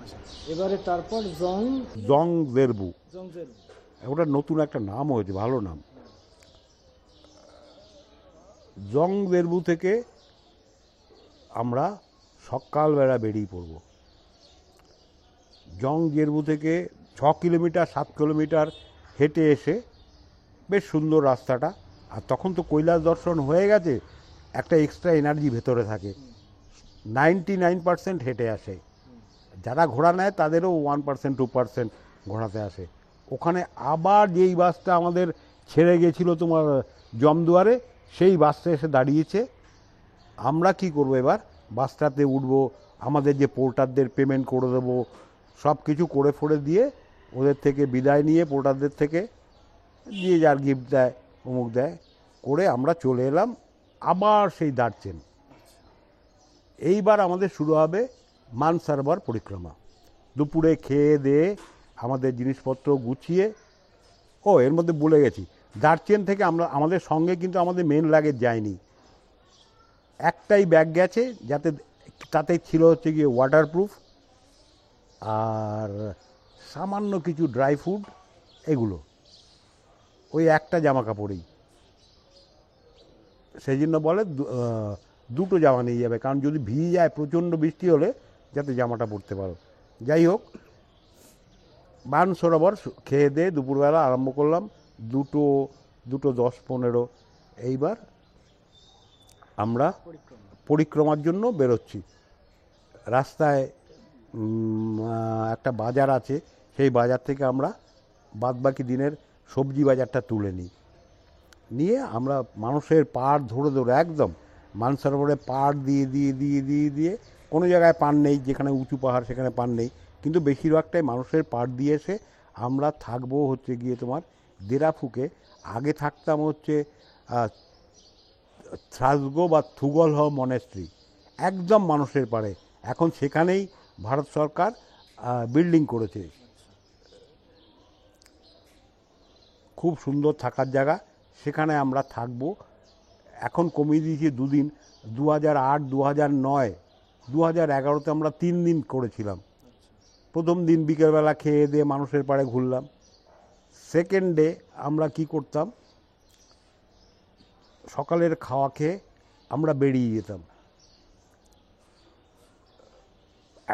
আচ্ছা, এবারে তারপর জং জেরবু, জেরবু, ওটা নতুন একটা নাম হয়েছে, ভালো নাম। জং জেরবু থেকে আমরা সকালবেলা বেরিয়ে পড়ব। জং জেরবু থেকে 6 কিলোমিটার 7 কিলোমিটার হেঁটে এসে, বেশ সুন্দর রাস্তাটা, আর তখন তো কৈলাস দর্শন হয়ে গেছে, একটা এক্সট্রা এনার্জি ভেতরে থাকে। 99% হেঁটে আসে, যারা ঘোড়া নেয় তাদেরও 1% 2% ঘোড়াতে আসে। ওখানে আবার যেই বাসটা আমাদের ছেড়ে গেছিলো তোমার জমদুয়ারে, সেই বাসটা এসে দাঁড়িয়েছে। আমরা কি করব, এবার বাসটাতে উঠবো, আমাদের যে পোর্টারদের পেমেন্ট করে দেবো, সব কিছু করে ফোড়ে দিয়ে ওদের থেকে বিদায় নিয়ে, পোর্টারদের থেকে দিয়ে যার গিফট দেয় অমুক দেয় করে আমরা চলে এলাম আবার সেই দার্চেন। এইবার আমাদের শুরু হবে মানসারোবর পরিক্রমা। দুপুরে খেয়ে দিয়ে আমাদের জিনিসপত্র গুছিয়ে, এর মধ্যে ভুলে গেছি, দার্চেন থেকে আমাদের সঙ্গে কিন্তু আমাদের মেন লাগেজ যায়নি, একটাই ব্যাগ গেছে, তাতে ছিল হচ্ছে গিয়ে ওয়াটারপ্রুফ আর সামান্য কিছু ড্রাই ফ্রুট, এগুলো ওই একটা জামা কাপড়েই। সেই জন্য বলে দুটো জামা নিয়ে যাবে, কারণ যদি ভিজে যায় প্রচণ্ড বৃষ্টি হলে যাতে জামাটা পরতে পারো। যাই হোক, বান সরোবর খেয়ে দিয়ে দুপুরবেলা আরম্ভ করলাম, 2:10-15। এইবার আমরা পরিক্রমার জন্য বেরোচ্ছি। রাস্তায় একটা বাজার আছে, সেই বাজার থেকে আমরা বাদবাকি দিনের সবজি বাজারটা তুলে নিয়ে আমরা মানুষের পাড় ধরে ধরে একদম মানসরোবরে পাড় দিয়ে কোনো জায়গায় পান নেই, যেখানে উঁচু পাহাড় সেখানে পান নেই, কিন্তু বেশিরভাগটাই মানুষের পাড় দিয়ে এসে আমরা থাকবো হচ্ছে গিয়ে তোমার দেরাফুকে। আগে থাকতাম হচ্ছে থ্রাসগো বা থুগলহ মনেস্ট্রি, একদম মানুষের পাড়ে। এখন সেখানেই ভারত সরকার বিল্ডিং করেছে, খুব সুন্দর থাকার জায়গা, সেখানে আমরা থাকবো। এখন কমিয়ে দিয়েছি 2 দিন, 2008, 2009, 2011-তে আমরা 3 দিন করেছিলাম। প্রথম দিন বিকেলবেলা খেয়ে দিয়ে মানুষের পাড়ে ঘুরলাম। সেকেন্ড ডে আমরা কি করতাম, সকালের খাওয়া খেয়ে আমরা বেরিয়ে যেতাম।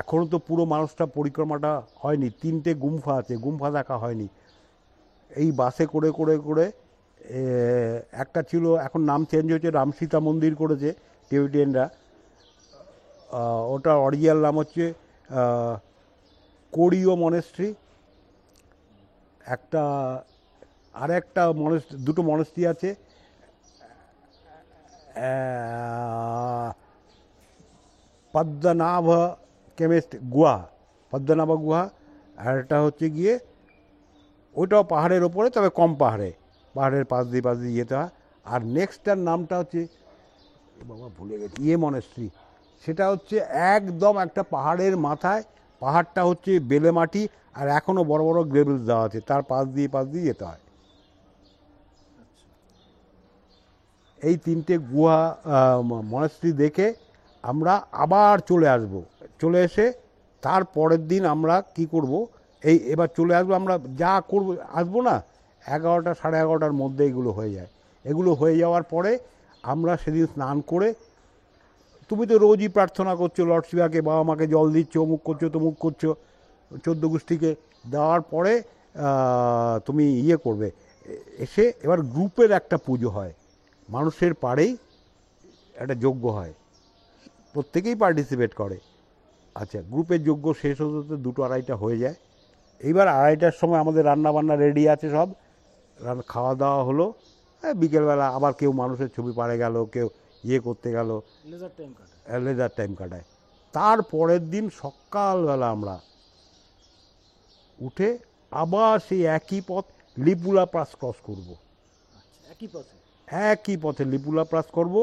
এখনও তো পুরো মানুষটা পরিক্রমাটা হয়নি, 3টে গুম্ফা আছে, গুম্ফা দেখা হয়নি। এই বাসে করে করে করে একটা ছিল, এখন নাম চেঞ্জ হয়েছে, রামসীতা মন্দির করেছে টিবেটিয়ানরা। ওটা অরিজিনাল নাম হচ্ছে কোরিও মনেস্ট্রি। আরেকটা দুটো মনেস্ট্রি আছে, পদ্মনাভ গুহা, আর এটা হচ্ছে গিয়ে ওইটাও পাহাড়ের ওপরে, তবে কম পাহাড়ের পাশ দিয়ে যেতে হয়। আর নেক্সটটার নামটা হচ্ছে বাবা ভুলে গেছি, মনেস্ট্রি। সেটা হচ্ছে একদম একটা পাহাড়ের মাথায়, পাহাড়টা হচ্ছে বেলে মাটি, আর এখনও বড় বড় গ্রেভেলস দেওয়া আছে, তার পাশ দিয়ে যেতে হয়। এই 3টে গুহা মনেস্ট্রি দেখে আমরা আবার চলে এসে তার পরের দিন আমরা কি করব, এবার চলে আসবো। আমরা যা করব আসবো না, 11টা 11:30টার মধ্যে এগুলো হয়ে যায়। এগুলো হয়ে যাওয়ার পরে আমরা সেদিন স্নান করে, তুমি তো রোজই প্রার্থনা করছো লর্ড শিবাকে, বাবা মাকে জল দিচ্ছ, অমুক করছো তমুক করছো, 14 গোষ্ঠীকে দেওয়ার পরে তুমি করবে, এসে এবার গ্রুপের একটা পুজো হয়, মানুষের পাড়েই একটা যজ্ঞ হয়, প্রত্যেকেই পার্টিসিপেট করে। আচ্ছা, গ্রুপের যজ্ঞ শেষ হতে হতে 2-2:30 হয়ে যায়। এইবার 2:30টার সময় আমাদের রান্নাবান্না রেডি আছে সব, খাওয়া দাওয়া হলো। বিকেলবেলা আবার কেউ মানুষের ছবি পাড়ে গেল, কেউ করতে গেল, লেজার টাইম কাটায়। তার পরের দিন সকালবেলা আমরা উঠে আবার সেই একই পথ লিপুলা পাস ক্রস করব। একই পথে লিপুলা পাস করব।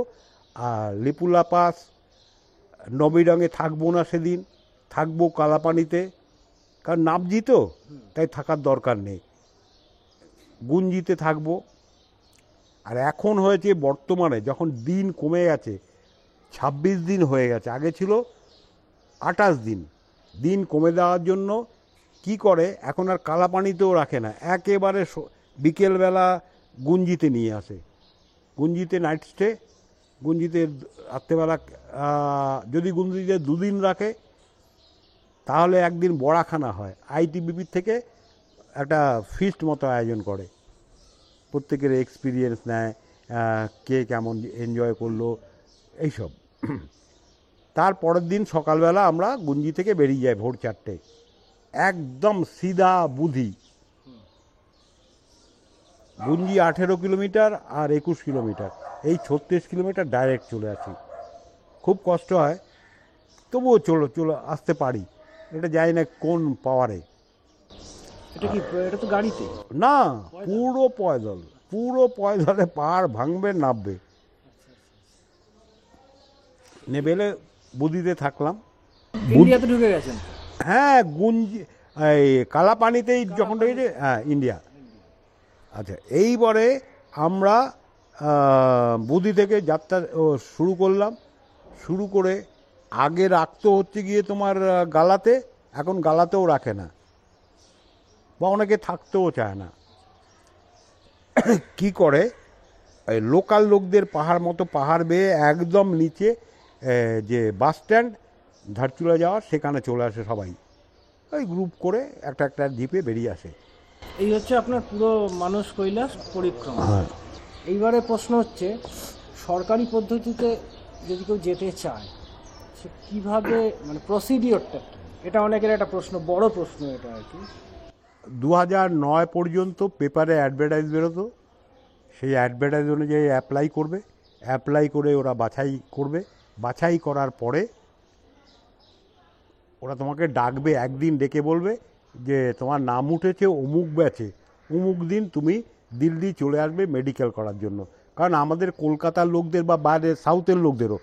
আর লিপুলা পাস নবীডাঙ্গে থাকবো না সেদিন, থাকবো কালাপানিতে, কারণ নাবজি তো, তাই থাকার দরকার নেই, গুঞ্জিতে থাকবো। আর এখন হয়েছে বর্তমানে, যখন দিন কমে গেছে, 26 দিন হয়ে গেছে, আগে ছিল 28 দিন। দিন কমে দেওয়ার জন্য কি করে, এখন আর কালাপানিতেও রাখে না, একেবারে বিকেলবেলা গুঞ্জিতে নিয়ে আসে। গুঞ্জিতে নাইট স্টে, গুঞ্জিতে রাত্রেবেলা, যদি গুঞ্জিতে 2 দিন রাখে তাহলে একদিন বড়াখানা হয়। আইটিবিপির থেকে একটা ফিস্ট মতো আয়োজন করে, প্রত্যেকের এক্সপিরিয়েন্স নেয়, কে কেমন এনজয় করলো এইসব। তার পরের দিন সকালবেলা আমরা গুঞ্জি থেকে বেরিয়ে যাই ভোর 4টে, একদম সিধা বুধি। গুঞ্জি 18 কিলোমিটার আর 21 কিলোমিটার, এই 36 কিলোমিটার ডাইরেক্ট চলে আসি। খুব কষ্ট হয়, তবুও চলো আসতে পারি। এটা জানি না কোন পাওয়ারে। এটা তো গাড়িতে না, পুরো পয়দলে পাহাড় ভাঙবে, নামবে। নেবেলে বুদিতে থাকলাম। ইন্ডিয়াতে ঢুকে গেছেন? হ্যাঁ, গুঞ্জি এই কালাপানিতেই যখন ঢুকেছে, হ্যাঁ ইন্ডিয়া। আচ্ছা, এইবারে আমরা বুদি থেকে যাত্রা শুরু করলাম। শুরু করে আগে রাখতো হচ্ছে গিয়ে তোমার গালাতে, এখন গালাতেও রাখে না, বা অনেকে থাকতেও চায় না। কি করে, এই লোকাল লোকদের পাহাড় বেয়ে একদম নিচে যে বাস স্ট্যান্ড ধারচুলা যাওয়ার, সেখানে চলে আসে সবাই, ওই গ্রুপ করে একটা জিপে বেরিয়ে আসে। এই হচ্ছে আপনার পুরো মানস কৈলাস পরিক্রমা। হ্যাঁ। এইবারে প্রশ্ন হচ্ছে, সরকারি পদ্ধতিতে যদি কেউ যেতে চায় সে কীভাবে, মানে প্রসিডিওরটা কী? এটা অনেকের একটা প্রশ্ন, বড় প্রশ্ন এটা আর কি। 2009 পর্যন্ত পেপারে অ্যাডভার্টাইজ বেরোতো, সেই অ্যাডভার্টাইজ অনুযায়ী অ্যাপ্লাই করে ওরা বাছাই করবে। বাছাই করার পরে ওরা তোমাকে ডাকবে, একদিন ডেকে বলবে যে তোমার নাম উঠেছে অমুক ব্যাচে, অমুক দিন তুমি দিল্লি চলে আসবে মেডিকেল করার জন্য। কারণ আমাদের কলকাতার লোকদের বা বাইরের সাউথের লোকদেরও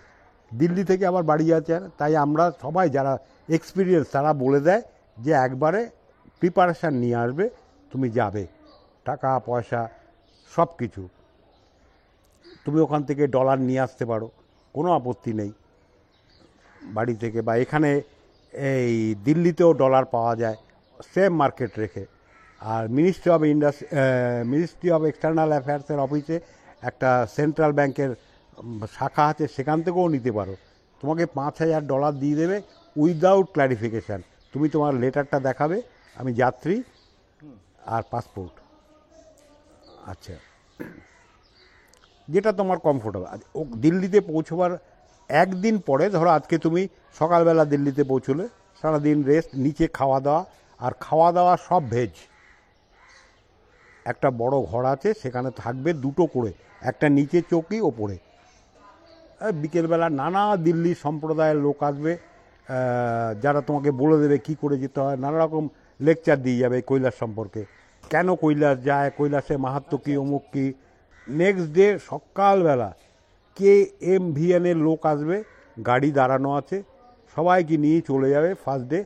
দিল্লি থেকে আবার বাড়ি আছে, তাই আমরা সবাই যারা এক্সপিরিয়েন্স তারা বলে দেয় যে একবারে প্রিপারেশান নিয়ে আসবে, তুমি যাবে, টাকা পয়সা সব কিছু। তুমি ওখান থেকে ডলার নিয়ে আসতে পারো, কোনো আপত্তি নেই বাড়ি থেকে, বা এখানে এই দিল্লিতেও ডলার পাওয়া যায় সেম মার্কেট রেখে। আর মিনিস্ট্রি অফ এক্সটার্নাল অ্যাফেয়ার্সের অফিসে একটা সেন্ট্রাল ব্যাংকের শাখা আছে, সেখান থেকেও নিতে পারো। তোমাকে $5,000 দিয়ে দেবে উইদাউট ক্ল্যারিফিকেশান। তুমি তোমার লেটারটা দেখাবে, আমি যাত্রী আর পাসপোর্ট, আচ্ছা, যেটা তোমার কমফোর্টেবল। ও দিল্লিতে পৌঁছবার একদিন পরে, ধরো আজকে তুমি সকালবেলা দিল্লিতে পৌঁছলে, সারাদিন রেস্ট, নিচে খাওয়া দাওয়া, আর খাওয়া দাওয়া সব ভেজ। একটা বড় ঘর আছে, সেখানে থাকবে 2টো করে, একটা নিচে চৌকি, ওপরে। বিকেলবেলা নানা দিল্লি সম্প্রদায়ের লোক আসবে, যারা তোমাকে বলে দেবে কি করে যেতে হয়, নানা রকম লেকচার দিয়ে যাবে কৈলাস সম্পর্কে, কেন কৈলাস যায়, কৈলাসে মাহাত্ম্য কী, অমুক কী। নেক্সট ডে সকালবেলা KMVN-এর লোক আসবে, গাড়ি দাঁড়ানো আছে, সবাইকে নিয়ে চলে যাবে first day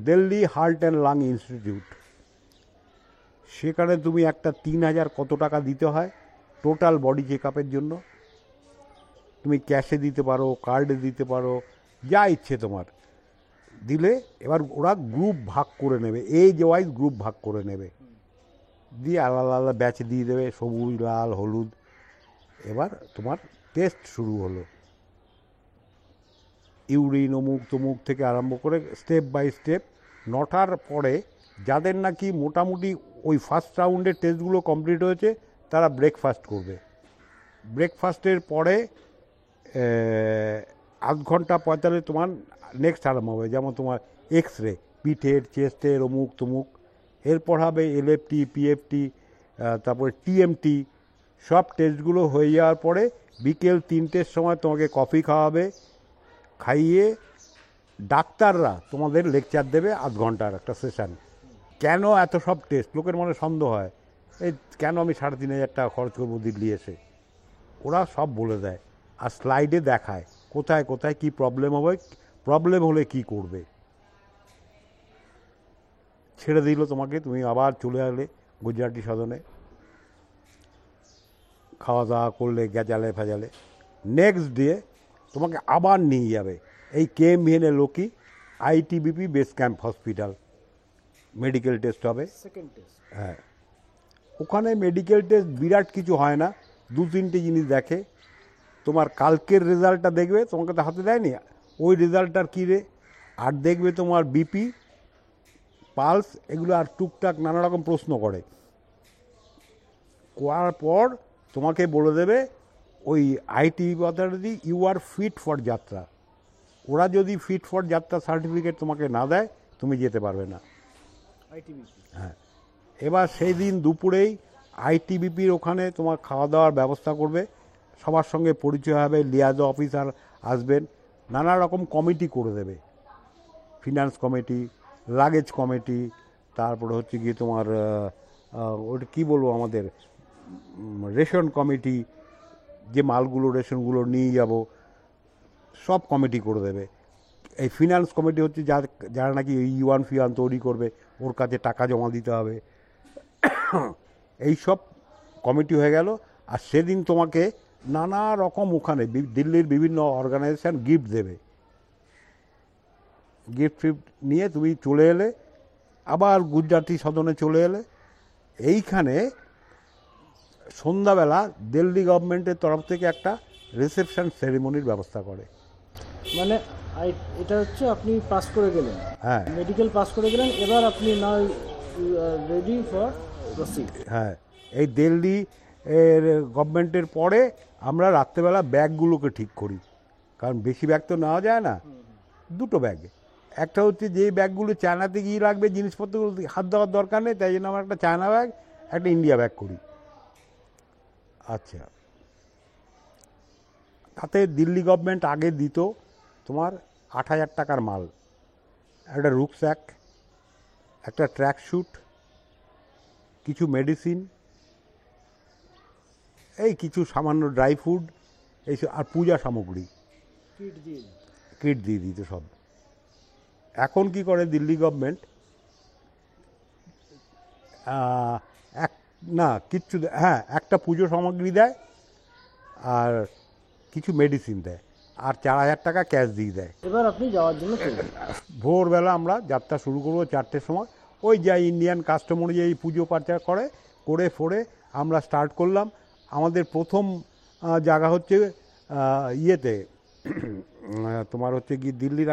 Delhi heart and lung institute. সেখানে তুমি একটা 3,000 কত টাকা দিতে হয় টোটাল বডি চেক আপের জন্য। তুমি ক্যাশে দিতে পারো, কার্ডে দিতে পারো, যা ইচ্ছে তোমার দিলে। এবার ওরা গ্রুপ ভাগ করে নেবে, এজ ওয়াইজ গ্রুপ ভাগ করে নেবে, দিয়ে আলাদা আলাদা ব্যাচ দিয়ে দেবে, সবুজ, লাল, হলুদ। এবার তোমার টেস্ট শুরু হলো, ইউরিন অমুক তমুক থেকে আরম্ভ করে স্টেপ বাই স্টেপ। 9টার পরে যাদের নাকি মোটামুটি ওই ফার্স্ট রাউন্ডের টেস্টগুলো কমপ্লিট হয়েছে, তারা ব্রেকফাস্ট করবে। ব্রেকফাস্টের পরে আধ ঘন্টা 45 তোমার নেক্সট আরম্ভ হবে, যেমন তোমার এক্স রে, পিঠের, চেস্টের, অমুক তমুক। এরপর হবে LFT, PFT, তারপরে TMT। সব টেস্টগুলো হয়ে যাওয়ার পরে বিকেল 3টের সময় তোমাকে কফি খাওয়াবে, খাইয়ে ডাক্তাররা তোমাদের লেকচার দেবে, আধ ঘন্টার একটা সেশন। কেন এত সব টেস্ট? লোকের মনে সন্দেহ হয়, এই কেন আমি 3,500 টাকা খরচ করবো দিল্লি এসে? ওরা সব বলে দেয়, আর স্লাইডে দেখায় কোথায় কোথায় কী প্রবলেম হবে, প্রবলেম হলে কি করবে। ছেড়ে দিল তোমাকে, তুমি আবার চলে আসলে গুজরাটি সদনে, খাওয়া দাওয়া করলে, গেজালে ফেজালে। নেক্সট ডে তোমাকে আবার নিয়ে যাবে এই KMVN-এর লোকই ITBP base camp hospital, medical test হবে। সেকেন্ড টেস্ট, হ্যাঁ, ওখানে মেডিকেল টেস্ট বিরাট কিছু হয় না, 2-3টে জিনিস দেখে। তোমার কালকের রেজাল্টটা দেখবে, তোমাকে তো হাতে দেয়নি, ওই রেজাল্টটার কী রে, আর দেখবে তোমার BP, পালস, এগুলো, আর টুকটাক নানা রকম প্রশ্ন করে। করার পর তোমাকে বলে দেবে ওই ITBP authority, you are fit for yatra. ওরা যদি ফিট ফর যাত্রা সার্টিফিকেট তোমাকে না দেয়, তুমি যেতে পারবে না। ITBP, হ্যাঁ, এবার সেই দিন দুপুরেই ITBPর ওখানে তোমার খাওয়া দাওয়ার ব্যবস্থা করবে, সবার সঙ্গে পরিচয় হবে, লিয়াজো অফিসার আসবেন, নানা রকম কমিটি করে দেবে, ফিনান্স কমিটি, লাগেজ কমিটি, তারপরে হচ্ছে গিয়ে তোমার ওটা কী বলবো, আমাদের রেশন কমিটি, যে মালগুলো রেশনগুলো নিয়ে যাব, সব কমিটি করে দেবে। এই ফিনান্স কমিটি হচ্ছে যারা নাকি ইউয়ান ফিওয়ান তৈরি করবে, ওর কাছে টাকা জমা দিতে হবে, এই সব কমিটি হয়ে গেল। আর সেদিন তোমাকে নানা রকম ওখানে দিল্লির বিভিন্ন অর্গানাইজেশান গিফট দেবে। গিফট ফিফট নিয়ে তুমি চলে এলে, আবার গুজরাটি সদনে চলে এলে। এইখানে সন্ধ্যাবেলা দিল্লি গভর্নমেন্টের তরফ থেকে একটা রিসেপশন সেরিমনির ব্যবস্থা করে। মানে এটা হচ্ছে আপনি পাস করে গেলেন, হ্যাঁ মেডিকেল পাস করে গেলেন, এবার আপনি নাও রেডি ফর প্রসিড। হ্যাঁ, এই দিল্লি এর গভর্নমেন্টের পরে আমরা রাত্রেবেলা ব্যাগগুলোকে ঠিক করি, কারণ বেশি ব্যাগ তো নেওয়া যায় না। দুটো ব্যাগ, একটা হচ্ছে যেই ব্যাগগুলো চায়নাতে গিয়ে লাগবে, জিনিসপত্রগুলো হাত দেওয়ার দরকার নেই, তাই জন্য আমরা একটা চায়না ব্যাগ, একটা ইন্ডিয়া ব্যাগ করি। আচ্ছা, তাতে দিল্লি গভর্নমেন্ট আগে দিত তোমার 8,000 টাকার মাল, একটা রুকস্যাক, একটা ট্র্যাক স্যুট, কিছু মেডিসিন, এই কিছু সামান্য ড্রাই ফুড, এইসব, আর পূজা সামগ্রী কিট দিয়ে দিত সব। এখন কি করে দিল্লি গভর্নমেন্ট, কিচ্ছু, হ্যাঁ একটা পুজো সামগ্রী দেয় আর কিছু মেডিসিন দেয়, আর 4,000 টাকা ক্যাশ দিয়ে দেয়। এবার আপনি যাওয়ার জন্য ভোরবেলা আমরা যাত্রা শুরু করবো 4টের সময়। ওই যা ইন্ডিয়ান কাস্টম অনুযায়ী পুজো পার্চা করে ফোরে আমরা স্টার্ট করলাম। আমাদের প্রথম জায়গা হচ্ছে ইয়েতে তোমার হচ্ছে কি দিল্লির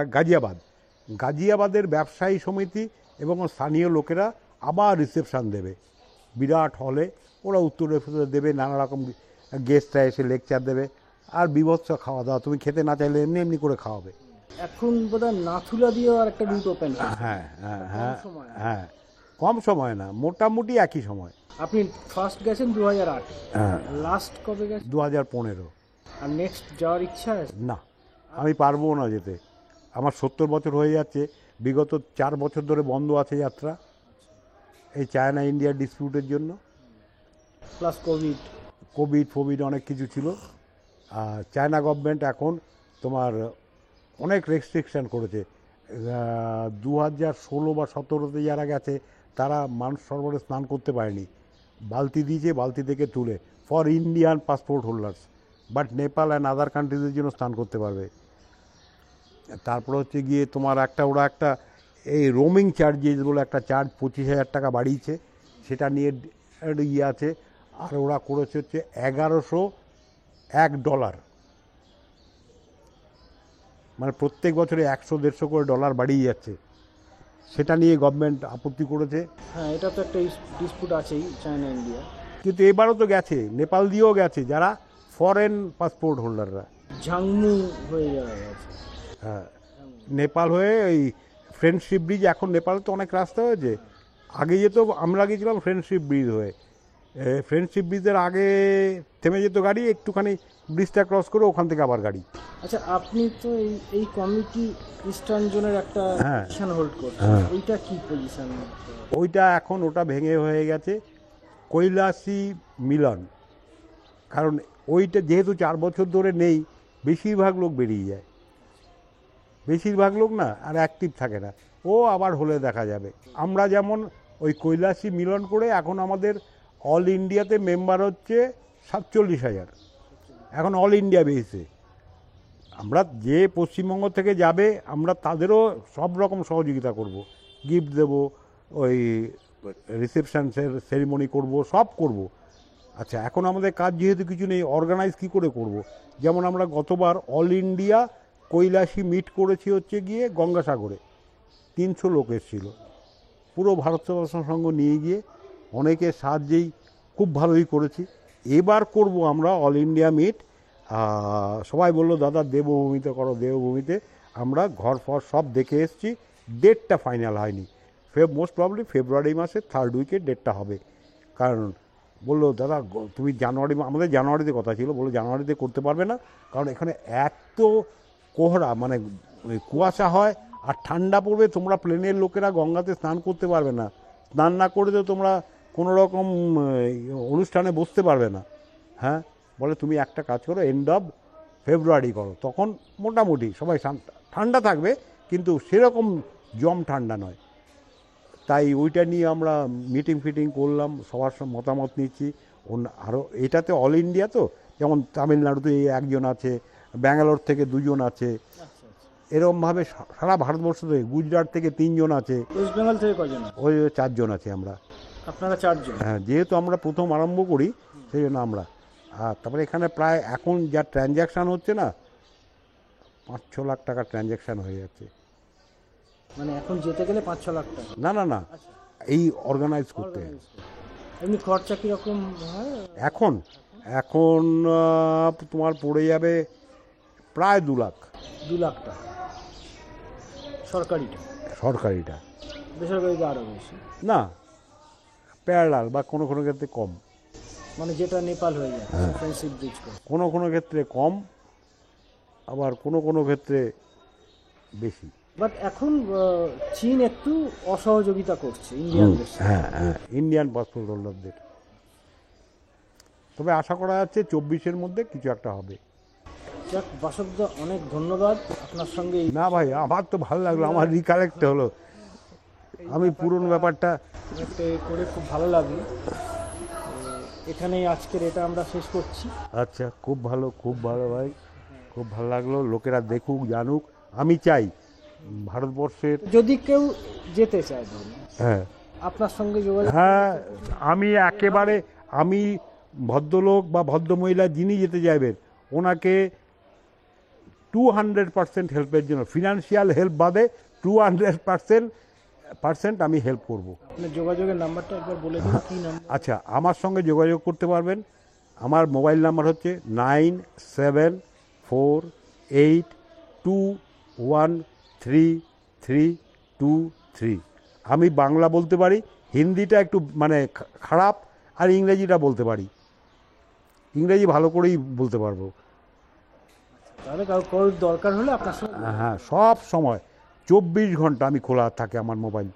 গাজিয়াবাদের ব্যবসায়ী সমিতি এবং স্থানীয় লোকেরা আবার রিসেপশান দেবে বিরাট হলে। ওরা উত্তরে দেবে, নানা রকম গেস্টরা এসে লেকচার দেবে, আর বিভৎস খাওয়া দাওয়া, তুমি খেতে না চাইলে এমনি এমনি করে খাওয়াবে। এখন বোধহয় নাথুলা দিয়েও আর একটা রুট ওপেন। হ্যাঁ হ্যাঁ হ্যাঁ হ্যাঁ, কম সময় না, মোটামুটি একই সময়। আপনি ফার্স্ট গেছেন 2008, হ্যাঁ, লাস্ট কবে গেছেন? 2015। আর নেক্সট যাওয়ার ইচ্ছা আছে? না, আমি পারবো না যেতে। আমার 70 বছর হয়ে যাচ্ছে, বিগত 4 বছর ধরে বন্ধ আছে যাত্রা, এই চায়না ইন্ডিয়া ডিসপিউটের জন্য, প্লাস কোভিড অনেক কিছু ছিল। আর চায়না গভর্নমেন্ট এখন তোমার অনেক রেস্ট্রিকশান করেছে। 2016 বা 17-তে যারা গেছে তারা মানুষ সরোবরে স্নান করতে পারেনি, বালতি দিয়েছে, বালতি থেকে তুলে, for Indian passport holders, but Nepal and other কান্ট্রিজের জন্য স্নান করতে পারবে। তারপরে হচ্ছে গিয়ে তোমার ওরা একটা এই রোমিং চার্জেস বলে একটা চার্জ 25,000 টাকা বাড়িয়েছে, সেটা নিয়ে ইয়ে আছে। আর ওরা করেছে হচ্ছে $1,101, মানে প্রত্যেক বছরে 100-150 করে ডলার বাড়িয়ে যাচ্ছে, সেটা নিয়ে গভর্নমেন্ট আপত্তি করেছে। হ্যাঁ, এটা তো একটা ডিসপিউট আছেই চায়না ইন্ডিয়া। কিন্তু এবারও তো গেছে, নেপাল দিয়েও গেছে যারা ফরেন পাসপোর্ট হোল্ডাররা, ঝাংমু হয়ে যাওয়া গেছে। হ্যাঁ, নেপাল হয়ে ওই ফ্রেন্ডশিপ ব্রিজ, এখন নেপালে তো অনেক রাস্তা হয়েছে, আগে যেত, আমরা গেছিলাম ফ্রেন্ডশিপ ব্রিজ হয়ে। ফ্রেন্ডশিপ ব্রিজের আগে থেমে যেত গাড়ি, একটুখানি ব্রিজটা ক্রস করে ওখান থেকে আবার গাড়ি। আচ্ছা, আপনি তো এই কমিটি ইস্টার্ন জোনের একটা পজিশন হোল্ড করছেন, ওইটা কি পজিশন? ওইটা এখন ওটা ভেঙে হয়ে গেছে কৈলাসী মিলন, কারণ ওইটা যেহেতু 4 বছর ধরে নেই, বেশিরভাগ লোক বেরিয়ে যায়, বেশিরভাগ লোক না আর অ্যাক্টিভ থাকে না, ও আবার হলে দেখা যাবে। আমরা যেমন ওই কৈলাসী মিলন করে এখন আমাদের অল ইন্ডিয়াতে মেম্বার হচ্ছে 47,000, এখন অল ইন্ডিয়া বেসে। আমরা যে পশ্চিমবঙ্গ থেকে যাবে আমরা তাদেরও সব রকম সহযোগিতা করব, গিফট দেব, ওই রিসেপশন সেরিমনি করব, সব করব। আচ্ছা, এখন আমাদের কাজ যেহেতু কিছু নেই, অর্গানাইজ কী করে করব? যেমন আমরা গতবার অল ইন্ডিয়া কৈলাসী মিট করেছি হচ্ছে গিয়ে গঙ্গাসাগরে, 300 লোক এসেছিল, পুরো ভারত সেবাশ্রম সংঘ নিয়ে গিয়ে অনেকের সাহায্যেই খুব ভালোই করেছি। এবার করব আমরা অল ইন্ডিয়া মিট, সবাই বললো দাদা দেবভূমিতে করো, দেবভূমিতে। আমরা ঘর ফর সব দেখে এসেছি, ডেটটা ফাইনাল হয়নি, মোস্ট প্রবলি ফেব্রুয়ারি মাসের 3rd উইকে ডেটটা হবে। কারণ বললো দাদা তুমি জানুয়ারি, আমাদের জানুয়ারিতে কথা ছিল, বললো জানুয়ারিতে করতে পারবে না, কারণ এখানে এত কোহরা, মানে কুয়াশা হয় আর ঠান্ডা পড়বে, তোমরা প্লেনের লোকেরা গঙ্গাতে স্নান করতে পারবে না, স্নান না করে তো তোমরা কোনো রকম অনুষ্ঠানে বসতে পারবে না। হ্যাঁ, বলে তুমি একটা কাজ করো, এন্ড অফ ফেব্রুয়ারি করো, তখন মোটামুটি সবাই ঠান্ডা থাকবে, কিন্তু সেরকম জম ঠান্ডা নয়। তাই ওইটা নিয়ে আমরা মিটিং ফিটিং করলাম, সবার মতামত নিচ্ছি। আরও এটাতে অল ইন্ডিয়া তো, যেমন তামিলনাড়ুতে একজন আছে, ব্যাঙ্গালোর থেকে 2 জন আছে, এরকমভাবে সারা ভারতবর্ষ থেকে, গুজরাট থেকে 3 জন আছে, ওয়েস্ট বেঙ্গল থেকে কজন? ওই 4 জন আছে আমরা। আপনারা 4 জন? হ্যাঁ, যেহেতু আমরা প্রথম আরম্ভ করি সেই জন্য আমরা। আর তারপরে এখানে প্রায় এখন যা ট্রানজ্যাকশান হচ্ছে না, 5-6 লাখ টাকা ট্রানজ্যাকশান হয়ে যাচ্ছে। মানে এখন যেতে গেলে 5-6 লাখ টাকা? না না না, আচ্ছা, এই অর্গানাইজ করতে। এমনি খরচা কীরকম হয় এখন এখন তোমার পড়ে যাবে প্রায় 2 লাখ। 2 লাখ টাকা সরকারিটা? সরকারিটা। বেসরকারিটা আরও বেশি? না, প্যারালাল বা কোনো কোনো ক্ষেত্রে কম। মানে যেটা নেপাল হয়ে যাচ্ছে ফ্রেন্ডশিপ ব্রিজ করে? কোনো কোনো ক্ষেত্রে কম, আবার কোনো কোনো ক্ষেত্রে বেশি। বাট এখন চীন একটু অসহযোগিতা করছে ইন্ডিয়ানদের সাথে। হ্যাঁ হ্যাঁ, ইন্ডিয়ান পাসপোর্ট হোল্ডারদের। তবে আশা করা যাচ্ছে 24-এর মধ্যে কিছু একটা হবে। যাক বাসবদা, অনেক ধন্যবাদ আপনার সঙ্গে। না ভাই, আমার তো ভালো লাগলো, আমার রিকালেক্ট হলো, আমি পুরনো ব্যাপারটা করে খুব ভালো লাগলো। এখানেই আজকের এটা আমরা শেষ করছি। আচ্ছা, খুব ভালো, খুব ভালো ভাই, খুব ভালো লাগলো। লোকেরা দেখুক, জানুক। আমি চাই ভারতবর্ষের, যদি কেউ যেতে চায় ধরুন, হ্যাঁ আপনার সঙ্গে যোগাযোগ? হ্যাঁ, আমি একেবারে, আমি ভদ্রলোক বা ভদ্রমহিলা যিনি যেতে চাইবেন ওনাকে 200% হেল্পের জন্য, ফিনান্সিয়াল হেল্প বাদে 200% আমি হেল্প করব। আপনার যোগাযোগের নাম্বারটা একবার বলে দিন, কী নাম্বার? আচ্ছা, আমার সঙ্গে যোগাযোগ করতে পারবেন। আমার মোবাইল নাম্বার হচ্ছে 9748213323। আমি বাংলা বলতে পারি, হিন্দিটা একটু মানে খারাপ, আর ইংরেজিটা বলতে পারি। ইংরেজি ভালো করেই বলতে পারবো। তাহলে কারোর দরকার হলে আপনার সঙ্গে? হ্যাঁ, সব সময় 24 ঘন্টা আমি খোলা থাকে আমার মোবাইল।